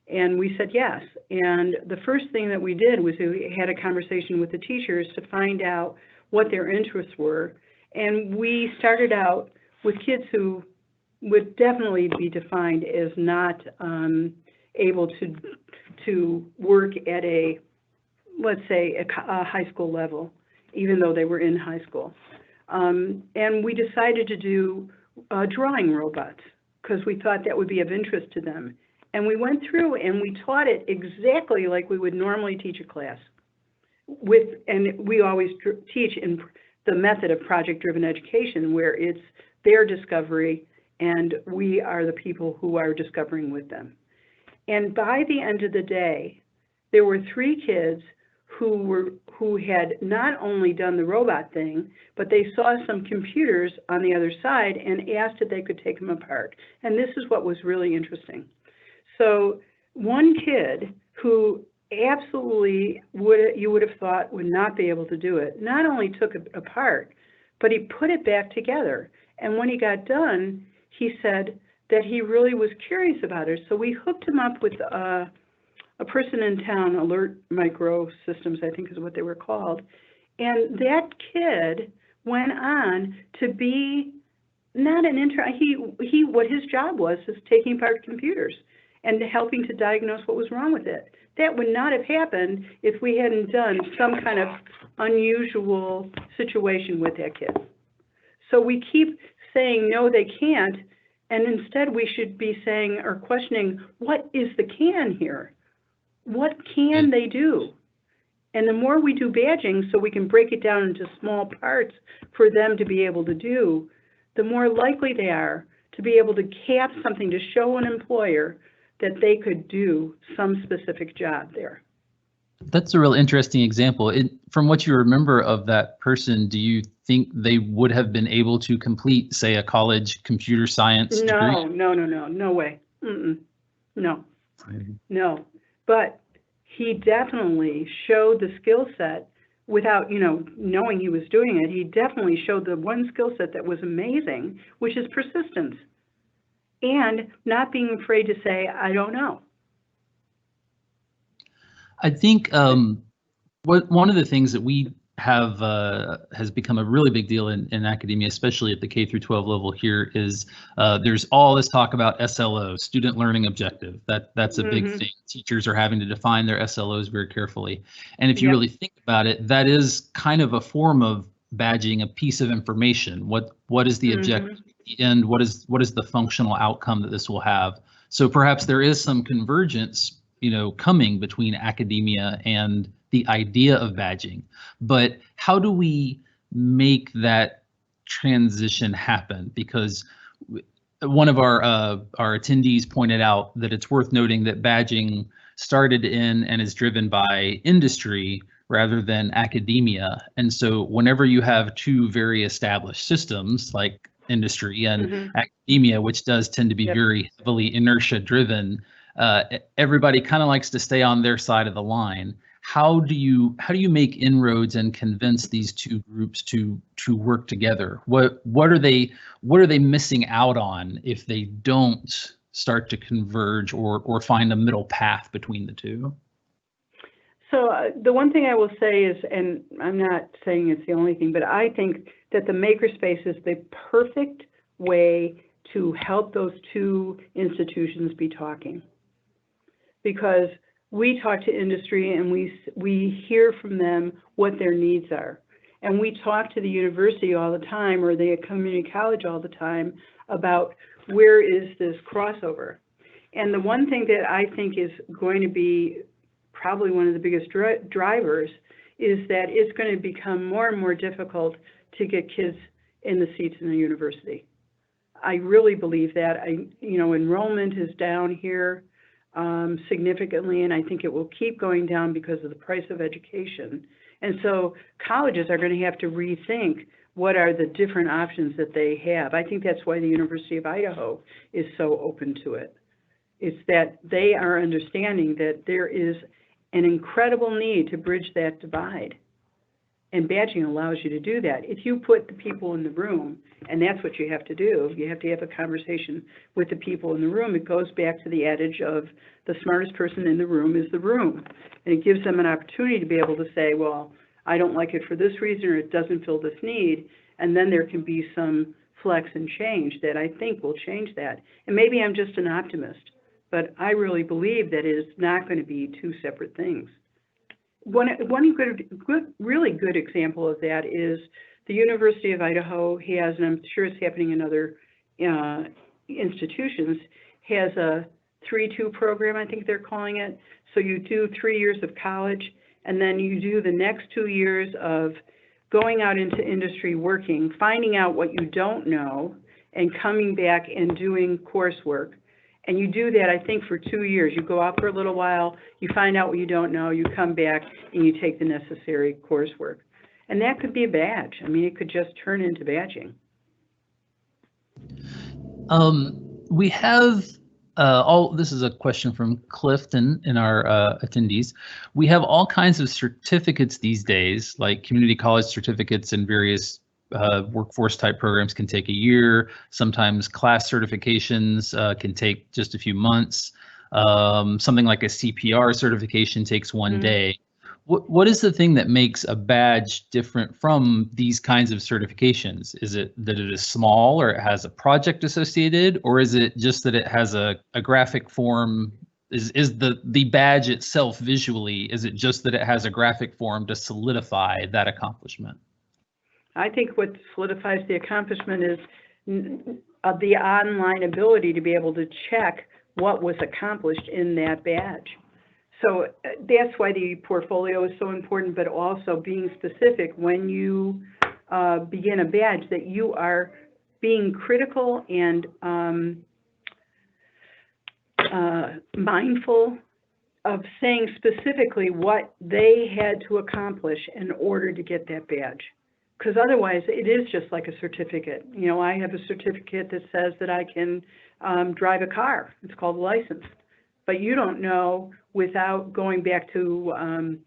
[SPEAKER 2] And we said yes. And the first thing that we did was we had a conversation with the teachers to find out what their interests were. And we started out with kids who would definitely be defined as not able to work at a, let's say, a high school level, even though they were in high school. And we decided to do drawing robots because we thought that would be of interest to them. And we went through and we taught it exactly like we would normally teach a class. And we always teach in the method of project-driven education, where it's their discovery and we are the people who are discovering with them. And by the end of the day, there were 3 kids who had not only done the robot thing, but they saw some computers on the other side and asked if they could take them apart. And this is what was really interesting. So one kid who absolutely you would have thought would not be able to do it, not only took it apart, but he put it back together. And when he got done, he said that he really was curious about it. So we hooked him up with a person in town, Alert Micro Systems, I think is what they were called. And that kid went on to be not an intern. He what his job was is taking apart computers and helping to diagnose what was wrong with it. That would not have happened if we hadn't done some kind of unusual situation with that kid. So we keep saying, no, they can't, and instead we should be saying or questioning, what is the can here? What can they do? And the more we do badging so we can break it down into small parts for them to be able to do, the more likely they are to be able to cap something to show an employer that they could do some specific job there.
[SPEAKER 1] That's a real interesting example. From what you remember of that person, do you think they would have been able to complete, say, a college computer science degree?
[SPEAKER 2] No way. No. But he definitely showed the skill set without, knowing he was doing it. He definitely showed the one skill set that was amazing, which is persistence. And not being afraid to say, I don't know.
[SPEAKER 1] I think one of the things that we have has become a really big deal in academia, especially at the K through 12 level here, is there's all this talk about SLO, student learning objective. That's a big thing. Teachers are having to define their SLOs very carefully. And if you really think about it, that is kind of a form of badging a piece of information. What is the objective at the end? What is the functional outcome that this will have? So perhaps there is some convergence, coming between academia and the idea of badging. But how do we make that transition happen? Because one of our attendees pointed out that it's worth noting that badging started in and is driven by industry rather than academia. And so whenever you have 2 very established systems like industry and academia, which does tend to be very heavily inertia driven, everybody kind of likes to stay on their side of the line. How do you make inroads and convince these 2 groups to work together? What are they missing out on if they don't start to converge or find a middle path between the 2?
[SPEAKER 2] So the one thing I will say is, and I'm not saying it's the only thing, but I think that the makerspace is the perfect way to help those 2 institutions be talking. Because we talk to industry and we hear from them what their needs are. And we talk to the university all the time, or the community college all the time, about where is this crossover. And the one thing that I think is going to be probably one of the biggest drivers is that it's going to become more and more difficult to get kids in the seats in the university. I really believe that. Enrollment is down here significantly, and I think it will keep going down because of the price of education. And so colleges are going to have to rethink what are the different options that they have. I think that's why the University of Idaho is so open to it. It's that they are understanding that there is an incredible need to bridge that divide. And badging allows you to do that. If you put the people in the room, and that's what you have to do, you have to have a conversation with the people in the room. It goes back to the adage of the smartest person in the room is the room. And it gives them an opportunity to be able to say, well, I don't like it for this reason, or it doesn't fill this need. And then there can be some flex and change that I think will change that. And maybe I'm just an optimist, but I really believe that it is not going to be two separate things. One really good example of that is the University of Idaho has, and I'm sure it's happening in other institutions, has a 3-2 program, I think they're calling it. So you do 3 years of college, and then you do the next 2 years of going out into industry, working, finding out what you don't know, and coming back and doing coursework. And you do that, I think, for 2 years. You go out for a little while, you find out what you don't know, you come back, and you take the necessary coursework. And that could be a badge. I mean, it could just turn into badging.
[SPEAKER 1] We have this is a question from Clifton in our attendees. We have all kinds of certificates these days, like community college certificates and various workforce type programs can take a year. Sometimes class certifications can take just a few months. Something like a CPR certification takes one day. What is the thing that makes a badge different from these kinds of certifications? Is it that it is small, or it has a project associated, or is it just that it has a graphic form? Is the badge itself visually, is it just that it has a graphic form to solidify that accomplishment?
[SPEAKER 2] I think what solidifies the accomplishment is the online ability to be able to check what was accomplished in that badge. So that's why the portfolio is so important, but also being specific when you begin a badge, that you are being critical and mindful of saying specifically what they had to accomplish in order to get that badge. Because otherwise, it is just like a certificate. You know, I have a certificate that says that I can drive a car. It's called a license. But you don't know without going back to,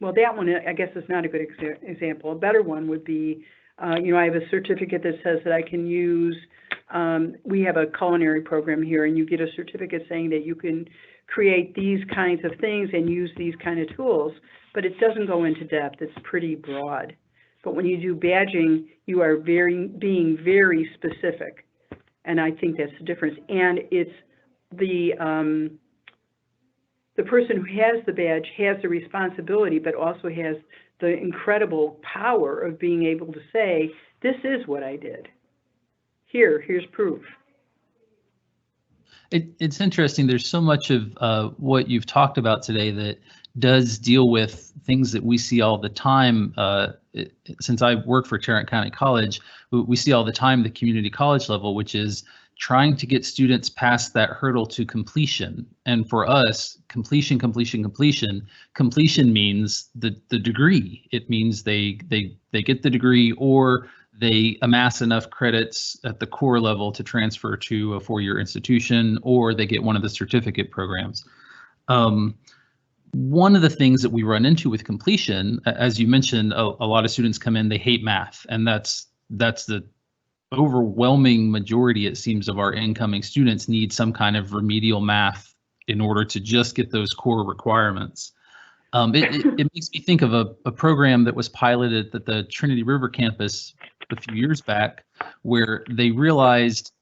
[SPEAKER 2] well, that one, I guess, is not a good example. A better one would be, I have a certificate that says that I can use, we have a culinary program here, and you get a certificate saying that you can create these kinds of things and use these kind of tools, but it doesn't go into depth. It's pretty broad. But when you do badging, you are being very specific, and I think that's the difference. And it's the person who has the badge has the responsibility, but also has the incredible power of being able to say, this is what I did. Here's proof.
[SPEAKER 1] It's interesting. There's so much of what you've talked about today that does deal with things that we see all the time. Since I work for Tarrant County College, we see all the time the community college level, which is trying to get students past that hurdle to completion. And for us, completion means the degree. It means they get the degree, or they amass enough credits at the core level to transfer to a 4-year institution, or they get one of the certificate programs. One of the things that we run into with completion, as you mentioned, a lot of students come in, they hate math, and that's the overwhelming majority, it seems, of our incoming students need some kind of remedial math in order to just get those core requirements. It makes me think of a program that was piloted at the Trinity River campus a few years back, where they realized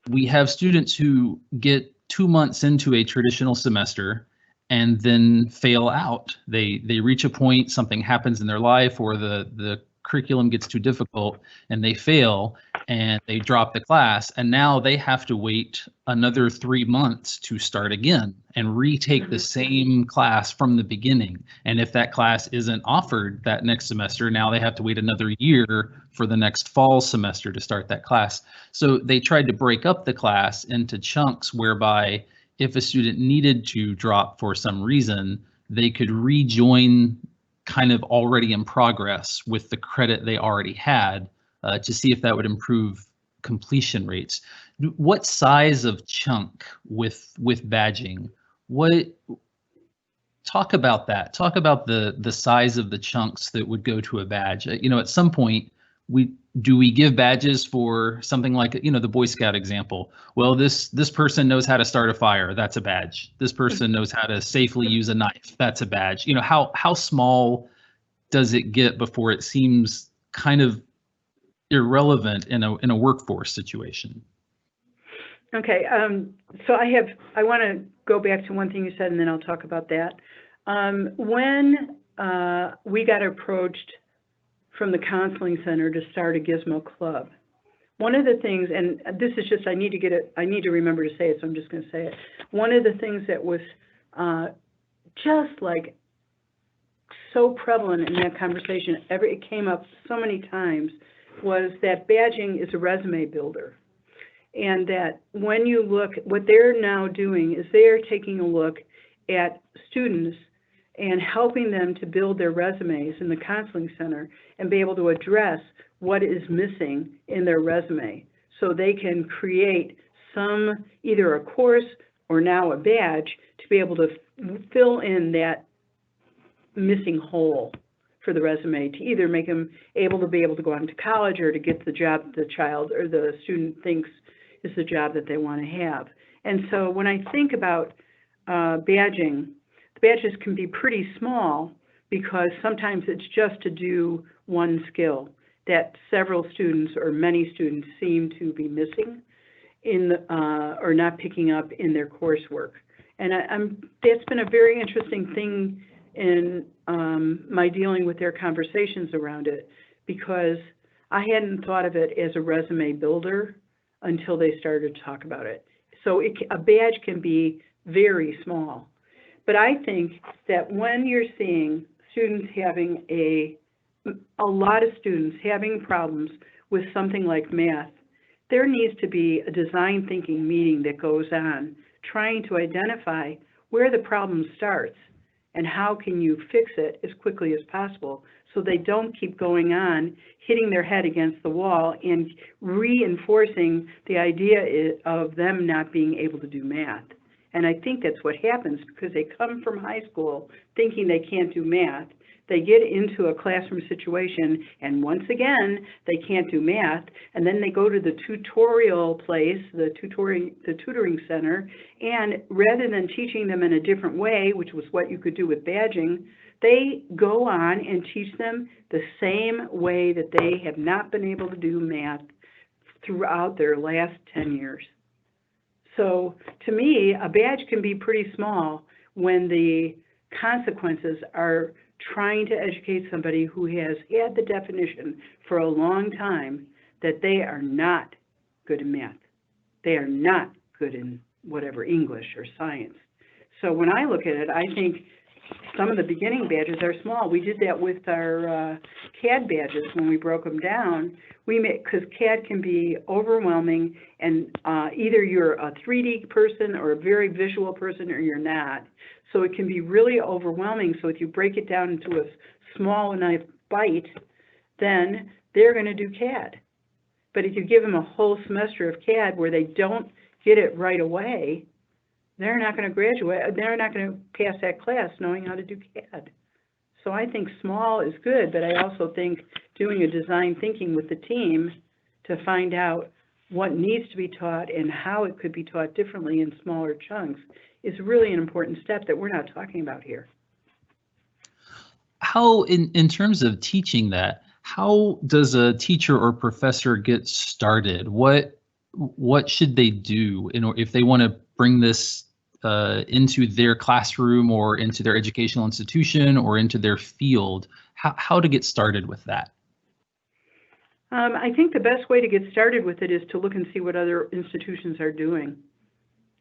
[SPEAKER 1] we have students who get 2 months into a traditional semester and then fail out. They reach a point, something happens in their life, or the curriculum gets too difficult and they fail and they drop the class, and now they have to wait another 3 months to start again and retake the same class from the beginning. And if that class isn't offered that next semester, now they have to wait another year for the next fall semester to start that class. So they tried to break up the class into chunks whereby if a student needed to drop for some reason, they could rejoin kind of already in progress with the credit they already had to see if that would improve completion rates. What size of chunk with badging? Talk about that. Talk about the size of the chunks that would go to a badge. At some point, we give badges for something like, the Boy Scout example? Well, this person knows how to start a fire. That's a badge. This person knows how to safely use a knife. That's a badge. How small does it get before it seems kind of irrelevant in a workforce situation?
[SPEAKER 2] Okay, so I want to go back to one thing you said, and then I'll talk about that. When we got approached from the counseling center to start a Gizmo club, one of the things, and this is just, I need to remember to say it, so I'm just going to say it. One of the things that was just like so prevalent in that conversation, it came up so many times, was that badging is a resume builder. And that when you look, what they're now doing is they're taking a look at students and helping them to build their resumes in the counseling center and be able to address what is missing in their resume, so they can create either a course or now a badge to be able to fill in that missing hole for the resume, to either make them able to go on to college or to get the job the child or the student thinks is the job that they want to have. And so when I think about badging, the badges can be pretty small because sometimes it's just to do one skill that several students or many students seem to be missing or not picking up in their coursework. And that's been a very interesting thing in my dealing with their conversations around it, because I hadn't thought of it as a resume builder until they started to talk about it. So a badge can be very small. But I think that when you're seeing students having a lot of students having problems with something like math, there needs to be a design thinking meeting that goes on, trying to identify where the problem starts and how can you fix it as quickly as possible so they don't keep going on, hitting their head against the wall and reinforcing the idea of them not being able to do math. And I think that's what happens, because they come from high school thinking they can't do math. They get into a classroom situation, and once again, they can't do math, and then they go to the tutorial place, the tutoring center, and rather than teaching them in a different way, which was what you could do with badging, they go on and teach them the same way that they have not been able to do math throughout their last 10 years. So to me, a badge can be pretty small when the consequences are trying to educate somebody who has had the definition for a long time that they are not good in math. They are not good in whatever, English or science. So when I look at it, I think some of the beginning badges are small. We did that with our CAD badges when we broke them down. Because CAD can be overwhelming, and either you're a 3D person or a very visual person or you're not. So it can be really overwhelming. So if you break it down into a small enough bite, then they're going to do CAD. But if you give them a whole semester of CAD where they don't get it right away, they're not going to graduate. They're not going to pass that class knowing how to do CAD. So I think small is good, but I also think doing a design thinking with the team to find out what needs to be taught and how it could be taught differently in smaller chunks is really an important step that we're not talking about here.
[SPEAKER 1] How, in terms of teaching that, how does a teacher or professor get started? What should they do if they want to bring this into their classroom or into their educational institution or into their field? How to get started with that?
[SPEAKER 2] I think the best way to get started with it is to look and see what other institutions are doing,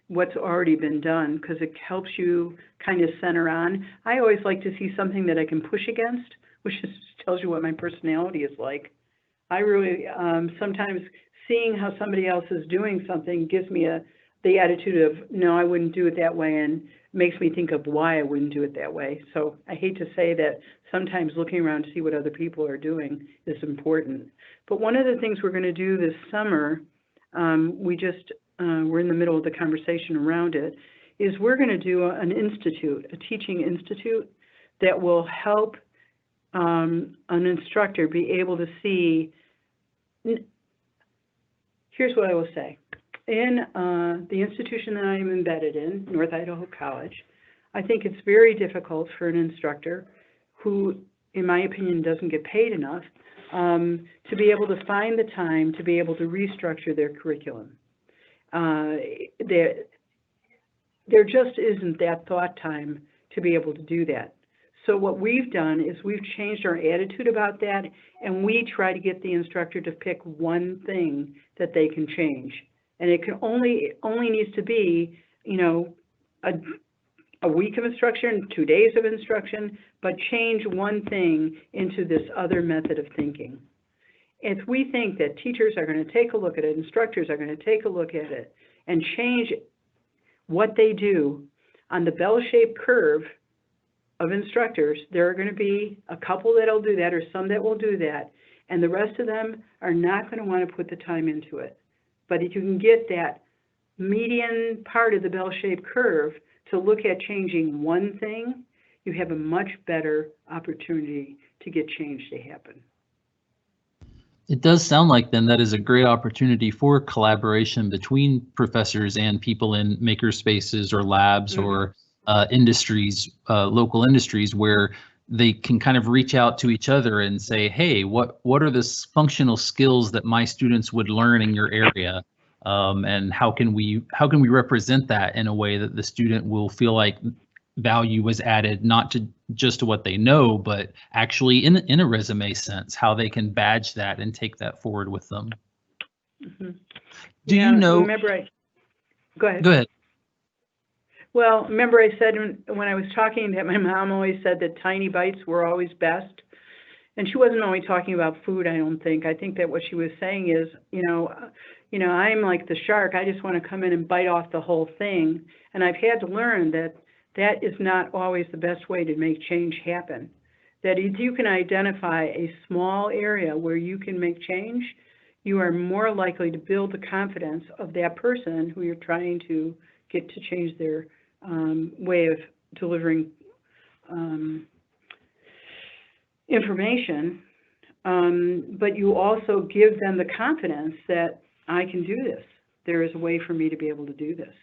[SPEAKER 2] what's already been done, because it helps you kind of center on. I always like to see something that I can push against, which just tells you what my personality is like. I really, sometimes seeing how somebody else is doing something gives me the attitude of, no, I wouldn't do it that way, and makes me think of why I wouldn't do it that way. So I hate to say that sometimes looking around to see what other people are doing is important. But one of the things we're going to do this summer, we're in the middle of the conversation around it, is we're going to do an institute, a teaching institute that will help an instructor be able to see. Here's what I will say. In the institution that I am embedded in, North Idaho College, I think it's very difficult for an instructor who, in my opinion, doesn't get paid enough to be able to find the time to be able to restructure their curriculum. There just isn't that thought time to be able to do that. So what we've done is we've changed our attitude about that, and we try to get the instructor to pick one thing that they can change. And it can only needs to be, you know, a week of instruction, 2 days of instruction, but change one thing into this other method of thinking. If we think that teachers are going to take a look at it, instructors are going to take a look at it and change what they do on the bell-shaped curve of instructors, there are going to be a couple that'll do that or some that will do that, and the rest of them are not going to want to put the time into it. But if you can get that median part of the bell-shaped curve to look at changing one thing, you have a much better opportunity to get change to happen.
[SPEAKER 1] It does sound like then that is a great opportunity for collaboration between professors and people in maker spaces or labs or industries, local industries, where they can kind of reach out to each other and say, hey, what are the functional skills that my students would learn in your area? And how can we represent that in a way that the student will feel like value was added, not to just to what they know, but actually in a resume sense, how they can badge that and take that forward with them. Do you know?
[SPEAKER 2] Go ahead.
[SPEAKER 1] Go ahead.
[SPEAKER 2] Well, remember I said when I was talking that my mom always said that tiny bites were always best. And she wasn't only talking about food, I don't think. I think that what she was saying is, you know, I'm like the shark. I just want to come in and bite off the whole thing. And I've had to learn that that is not always the best way to make change happen. That if you can identify a small area where you can make change, you are more likely to build the confidence of that person who you're trying to get to change their way of delivering information. But you also give them the confidence that I can do this. There is a way for me to be able to do this.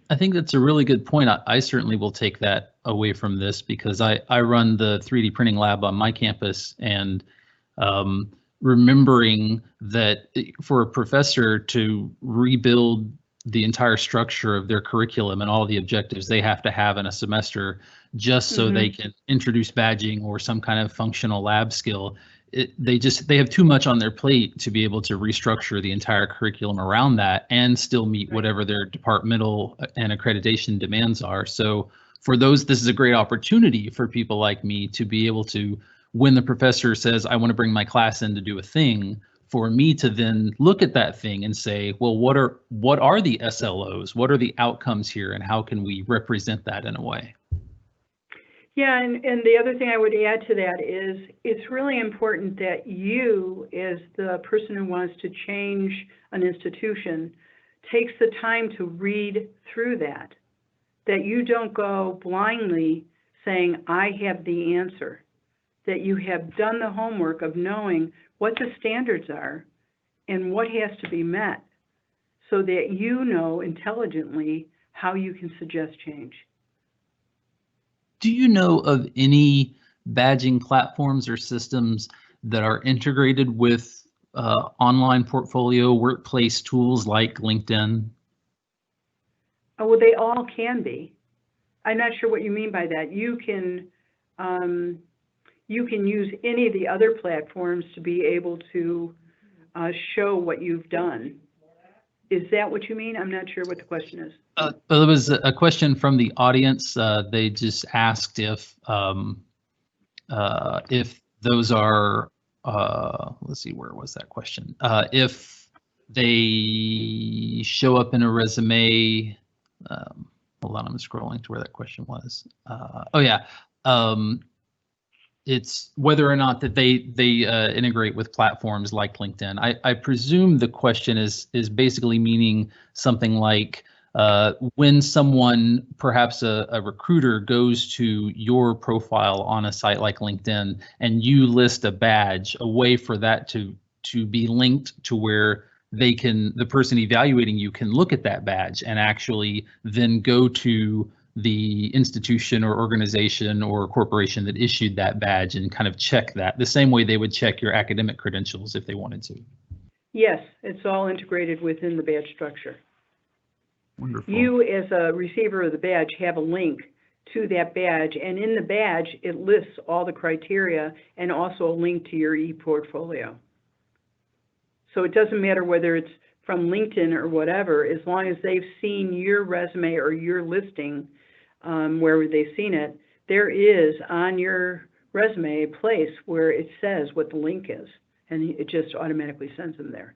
[SPEAKER 1] I think that's a really good point. I certainly will take that away from this because I run the 3D printing lab on my campus, and remembering that for a professor to rebuild the entire structure of their curriculum and all the objectives they have to have in a semester just so they can introduce badging or some kind of functional lab skill, they have too much on their plate to be able to restructure the entire curriculum around that and still meet whatever their departmental and accreditation demands are. So for those, this is a great opportunity for people like me to be able to, when the professor says, I want to bring my class in to do a thing, for me to then look at that thing and say, well, what are the SLOs? What are the outcomes here, and how can we represent that in a way?
[SPEAKER 2] Yeah, and the other thing I would add to that is it's really important that you, as the person who wants to change an institution, takes the time to read through that you don't go blindly saying, I have the answer, that you have done the homework of knowing what the standards are and what has to be met so that you know intelligently how you can suggest change.
[SPEAKER 1] Do you know of any badging platforms or systems that are integrated with online portfolio workplace tools like LinkedIn?
[SPEAKER 2] Oh, well, they all can be. I'm not sure what you mean by that. You can you can use any of the other platforms to be able to show what you've done. Is that what you mean? I'm not sure what the question is.
[SPEAKER 1] Well, it was a question from the audience. They just asked if those are, let's see, where was that question? If they show up in a resume, hold on, I'm scrolling to where that question was. Oh yeah, it's whether or not that they integrate with platforms like LinkedIn. I presume the question is basically meaning something like when someone, perhaps a recruiter, goes to your profile on a site like LinkedIn and you list a badge, a way for that to be linked to where they can, the person evaluating you can look at that badge and actually then go to the institution or organization or corporation that issued that badge and kind of check that the same way they would check your academic credentials if they wanted to.
[SPEAKER 2] Yes, it's all integrated within the badge structure.
[SPEAKER 1] Wonderful.
[SPEAKER 2] You, as a receiver of the badge, have a link to that badge, and in the badge, it lists all the criteria and also a link to your e-portfolio. So it doesn't matter whether it's from LinkedIn or whatever, as long as they've seen your resume or your listing, wherever they've seen it, there is on your resume a place where it says what the link is, and it just automatically sends them there.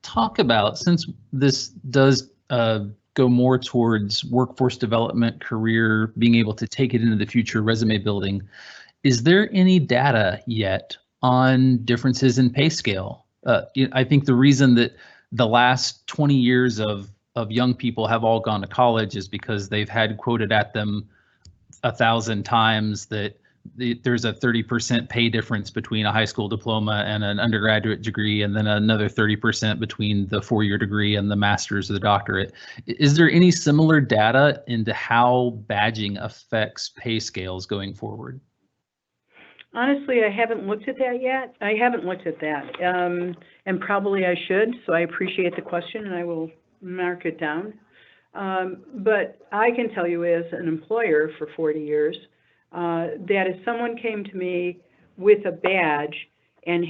[SPEAKER 1] Talk about, since this does go more towards workforce development, career, being able to take it into the future, resume building, is there any data yet on differences in pay scale? I think the reason that the last 20 years of young people have all gone to college is because they've had quoted at them 1,000 times that there's a 30% pay difference between a high school diploma and an undergraduate degree, and then another 30% between the 4-year degree and the master's or the doctorate. Is there any similar data into how badging affects pay scales going forward?
[SPEAKER 2] Honestly, I haven't looked at that yet. I haven't looked at that, and probably I should, so I appreciate the question, and I will mark it down. But I can tell you, as an employer for 40 years, that if someone came to me with a badge and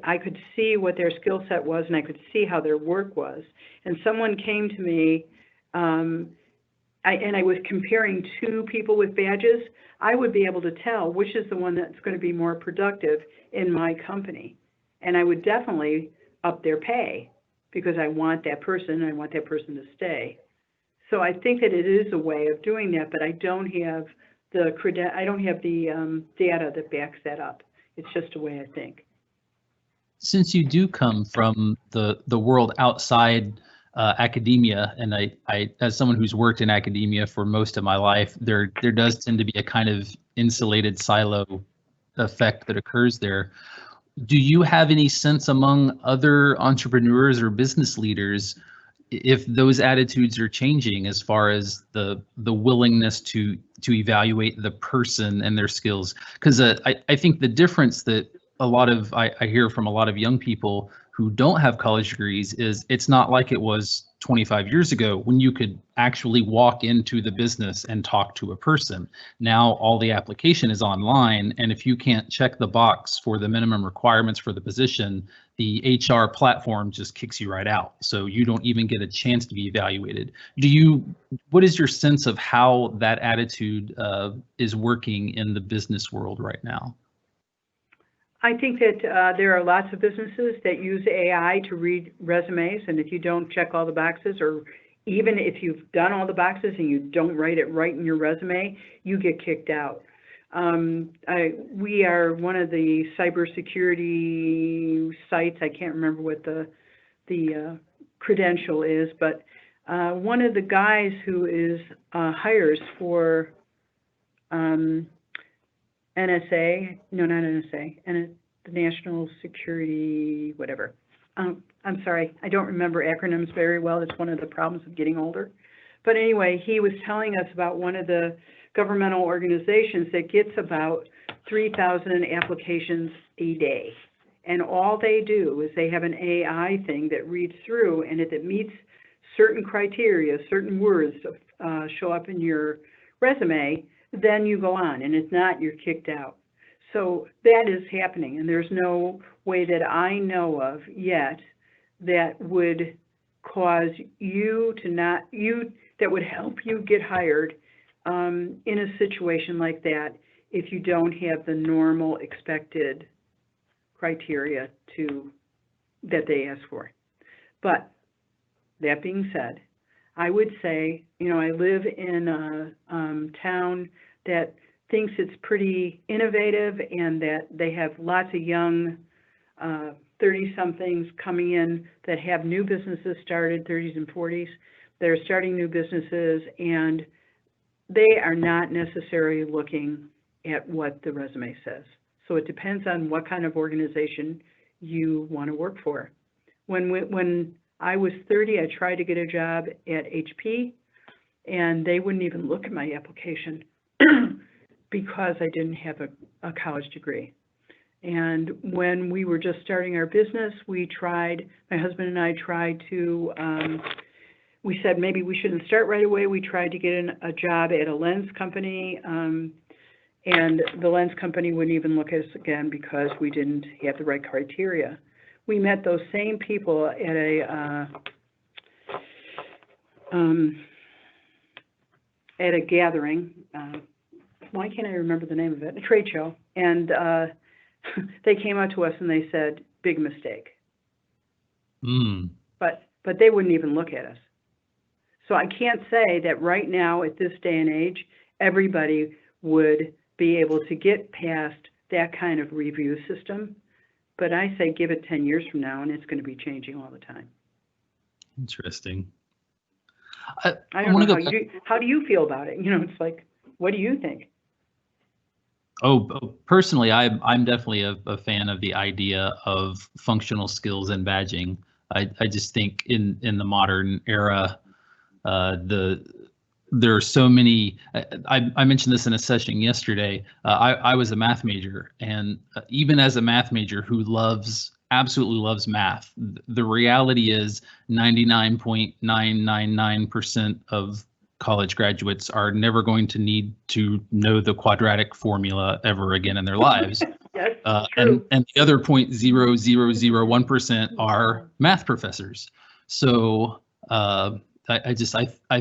[SPEAKER 2] I could see what their skill set was and I could see how their work was, and someone came to me and I was comparing two people with badges, I would be able to tell which is the one that's going to be more productive in my company. And I would definitely up their pay because I want that person and I want that person to stay. So I think that it is a way of doing that, but I don't have the data that backs that up. It's just a way I think.
[SPEAKER 1] Since you do come from the world outside academia, and I as someone who's worked in academia for most of my life, there does tend to be a kind of insulated silo effect that occurs there. Do you have any sense among other entrepreneurs or business leaders if those attitudes are changing as far as the willingness to evaluate the person and their skills? Because I think the difference that I hear from a lot of young people who don't have college degrees is it's not like it was 25 years ago when you could actually walk into the business and talk to a person. Now all the application is online, and if you can't check the box for the minimum requirements for the position, the HR platform just kicks you right out. So you don't even get a chance to be evaluated. What is your sense of how that attitude is working in the business world right now?
[SPEAKER 2] I think that there are lots of businesses that use AI to read resumes, and if you don't check all the boxes, or even if you've done all the boxes and you don't write it right in your resume, you get kicked out. We are one of the cybersecurity sites. I can't remember what the credential is, but one of the guys who is hires for NSA, no, not NSA, and the National Security, whatever. I'm sorry, I don't remember acronyms very well. It's one of the problems of getting older. But anyway, he was telling us about one of the governmental organizations that gets about 3,000 applications a day. And all they do is they have an AI thing that reads through, and if it meets certain criteria, certain words show up in your resume, then you go on, and if not, you're kicked out. So that is happening, and there's no way that I know of yet that would cause you to not, that would help you get hired in a situation like that if you don't have the normal expected criteria that they ask for. But that being said, I would say, I live in a town that thinks it's pretty innovative and that they have lots of young 30-somethings coming in that have new businesses started, 30s and 40s. They're starting new businesses, and they are not necessarily looking at what the resume says. So it depends on what kind of organization you want to work for. When I was 30, I tried to get a job at HP, and they wouldn't even look at my application because I didn't have a college degree. And when we were just starting our business, my husband and I tried to, we said maybe we shouldn't start right away. We tried to get a job at a lens company, and the lens company wouldn't even look at us again because we didn't have the right criteria. We met those same people at a gathering. Why can't I remember the name of it? A trade show. And they came out to us and they said, "Big mistake." But they wouldn't even look at us. So I can't say that right now at this day and age, everybody would be able to get past that kind of review system. But I say give it 10 years from now, and it's going to be changing all the time.
[SPEAKER 1] Interesting.
[SPEAKER 2] I don't know, how do you feel about it? It's like, what do you think?
[SPEAKER 1] Oh, personally, I'm definitely a fan of the idea of functional skills and badging. I just think in the modern era, there are so many. I mentioned this in a session yesterday. I was a math major, and even as a math major who absolutely loves math, the reality is 99.999% of college graduates are never going to need to know the quadratic formula ever again in their lives.
[SPEAKER 2] Yes,
[SPEAKER 1] and the other 0.0001% are math professors. So I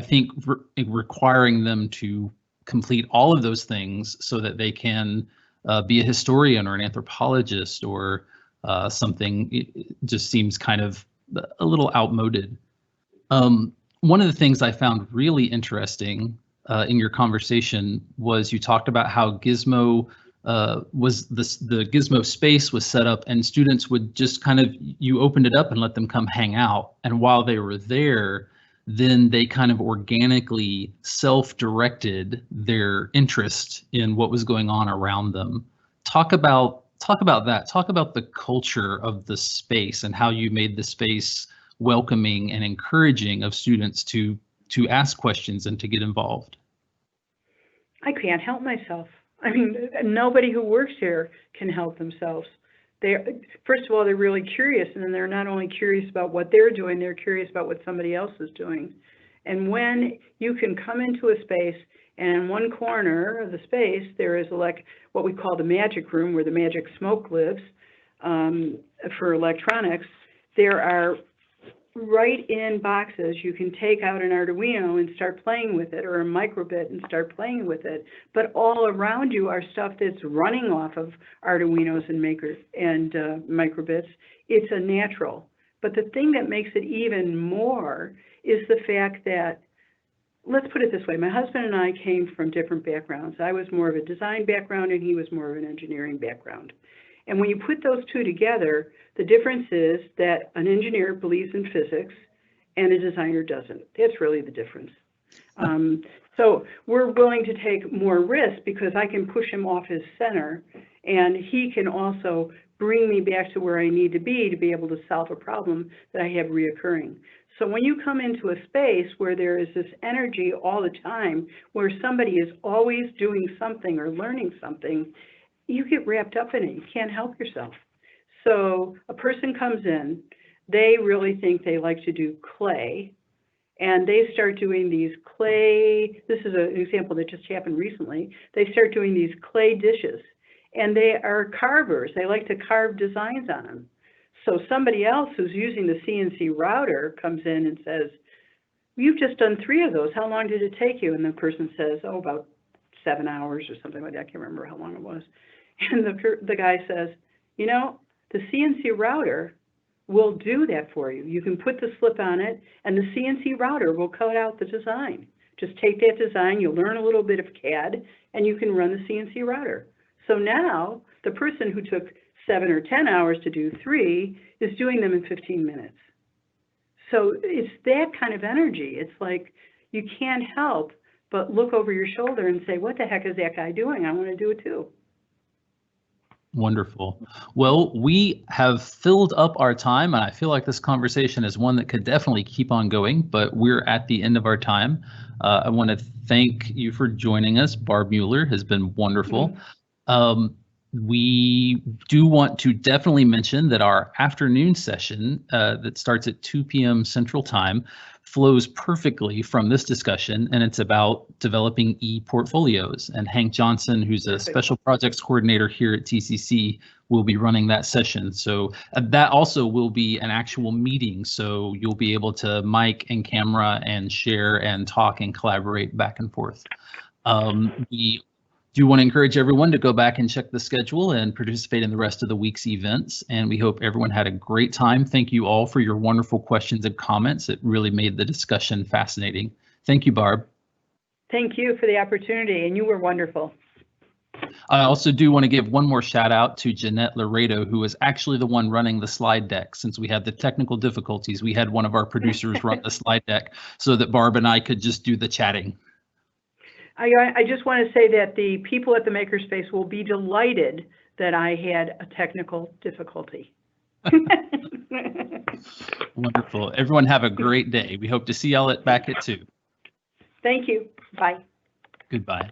[SPEAKER 1] think requiring them to complete all of those things so that they can be a historian or an anthropologist or something, it just seems kind of a little outmoded. One of the things I found really interesting in your conversation was you talked about how Gizmo was the Gizmo space was set up, and students would just you opened it up and let them come hang out, and while they were there, then they kind of organically self-directed their interest in what was going on around them. Talk about that. Talk about the culture of the space and how you made the space welcoming and encouraging of students to ask questions and to get involved.
[SPEAKER 2] I can't help myself. I mean, nobody who works here can help themselves. First of all, they're really curious, and then they're not only curious about what they're doing, they're curious about what somebody else is doing. And when you can come into a space, and in one corner of the space, there is like what we call the magic room, where the magic smoke lives for electronics, there are right-in boxes. You can take out an Arduino and start playing with it, or a microbit and start playing with it. But all around you are stuff that's running off of Arduinos and microbits. It's a natural. But the thing that makes it even more is the fact that, let's put it this way, my husband and I came from different backgrounds. I was more of a design background and he was more of an engineering background. And when you put those two together, the difference is that an engineer believes in physics and a designer doesn't. That's really the difference. So we're willing to take more risk because I can push him off his center, and he can also bring me back to where I need to be able to solve a problem that I have reoccurring. So when you come into a space where there is this energy all the time, where somebody is always doing something or learning something, you get wrapped up in it. You can't help yourself. So a person comes in, they really think they like to do clay, And they start doing these clay, this is an example that just happened recently. They start doing these clay dishes, and they are carvers. They like to carve designs on them. So somebody else who's using the CNC router comes in and says, you've just done 3 of those. How long did it take you? And the person says, oh, about 7 hours or something like that. I can't remember how long it was. And the guy says, you know, the CNC router will do that for you. You can put the slip on it, and the CNC router will cut out the design. Just take that design, you'll learn a little bit of CAD, and you can run the CNC router. So now the person who took 7 or 10 hours to do 3 is doing them in 15 minutes. So it's that kind of energy. It's like you can't help but look over your shoulder and say, what the heck is that guy doing? I want to do it too.
[SPEAKER 1] Wonderful. Well, we have filled up our time, and I feel like this conversation is one that could definitely keep on going, but we're at the end of our time. I want to thank you for joining us. Barb Mueller has been wonderful. We do want to definitely mention that our afternoon session that starts at 2 p.m. Central Time flows perfectly from this discussion, and it's about developing e-portfolios. And Hank Johnson, who's a special projects coordinator here at TCC, will be running that session. So that also will be an actual meeting. So you'll be able to mic and camera and share and talk and collaborate back and forth. We do want to encourage everyone to go back and check the schedule and participate in the rest of the week's events. And we hope everyone had a great time. Thank you all for your wonderful questions and comments. It really made the discussion fascinating. Thank you, Barb.
[SPEAKER 2] Thank you for the opportunity, and you were wonderful.
[SPEAKER 1] I also do want to give one more shout out to Jeanette Laredo, who was actually the one running the slide deck. Since we had the technical difficulties, we had one of our producers run the slide deck so that Barb and I could just do the chatting.
[SPEAKER 2] I just want to say that the people at the Makerspace will be delighted that I had a technical difficulty.
[SPEAKER 1] Wonderful. Everyone have a great day. We hope to see y'all back at 2.
[SPEAKER 2] Thank you. Bye.
[SPEAKER 1] Goodbye.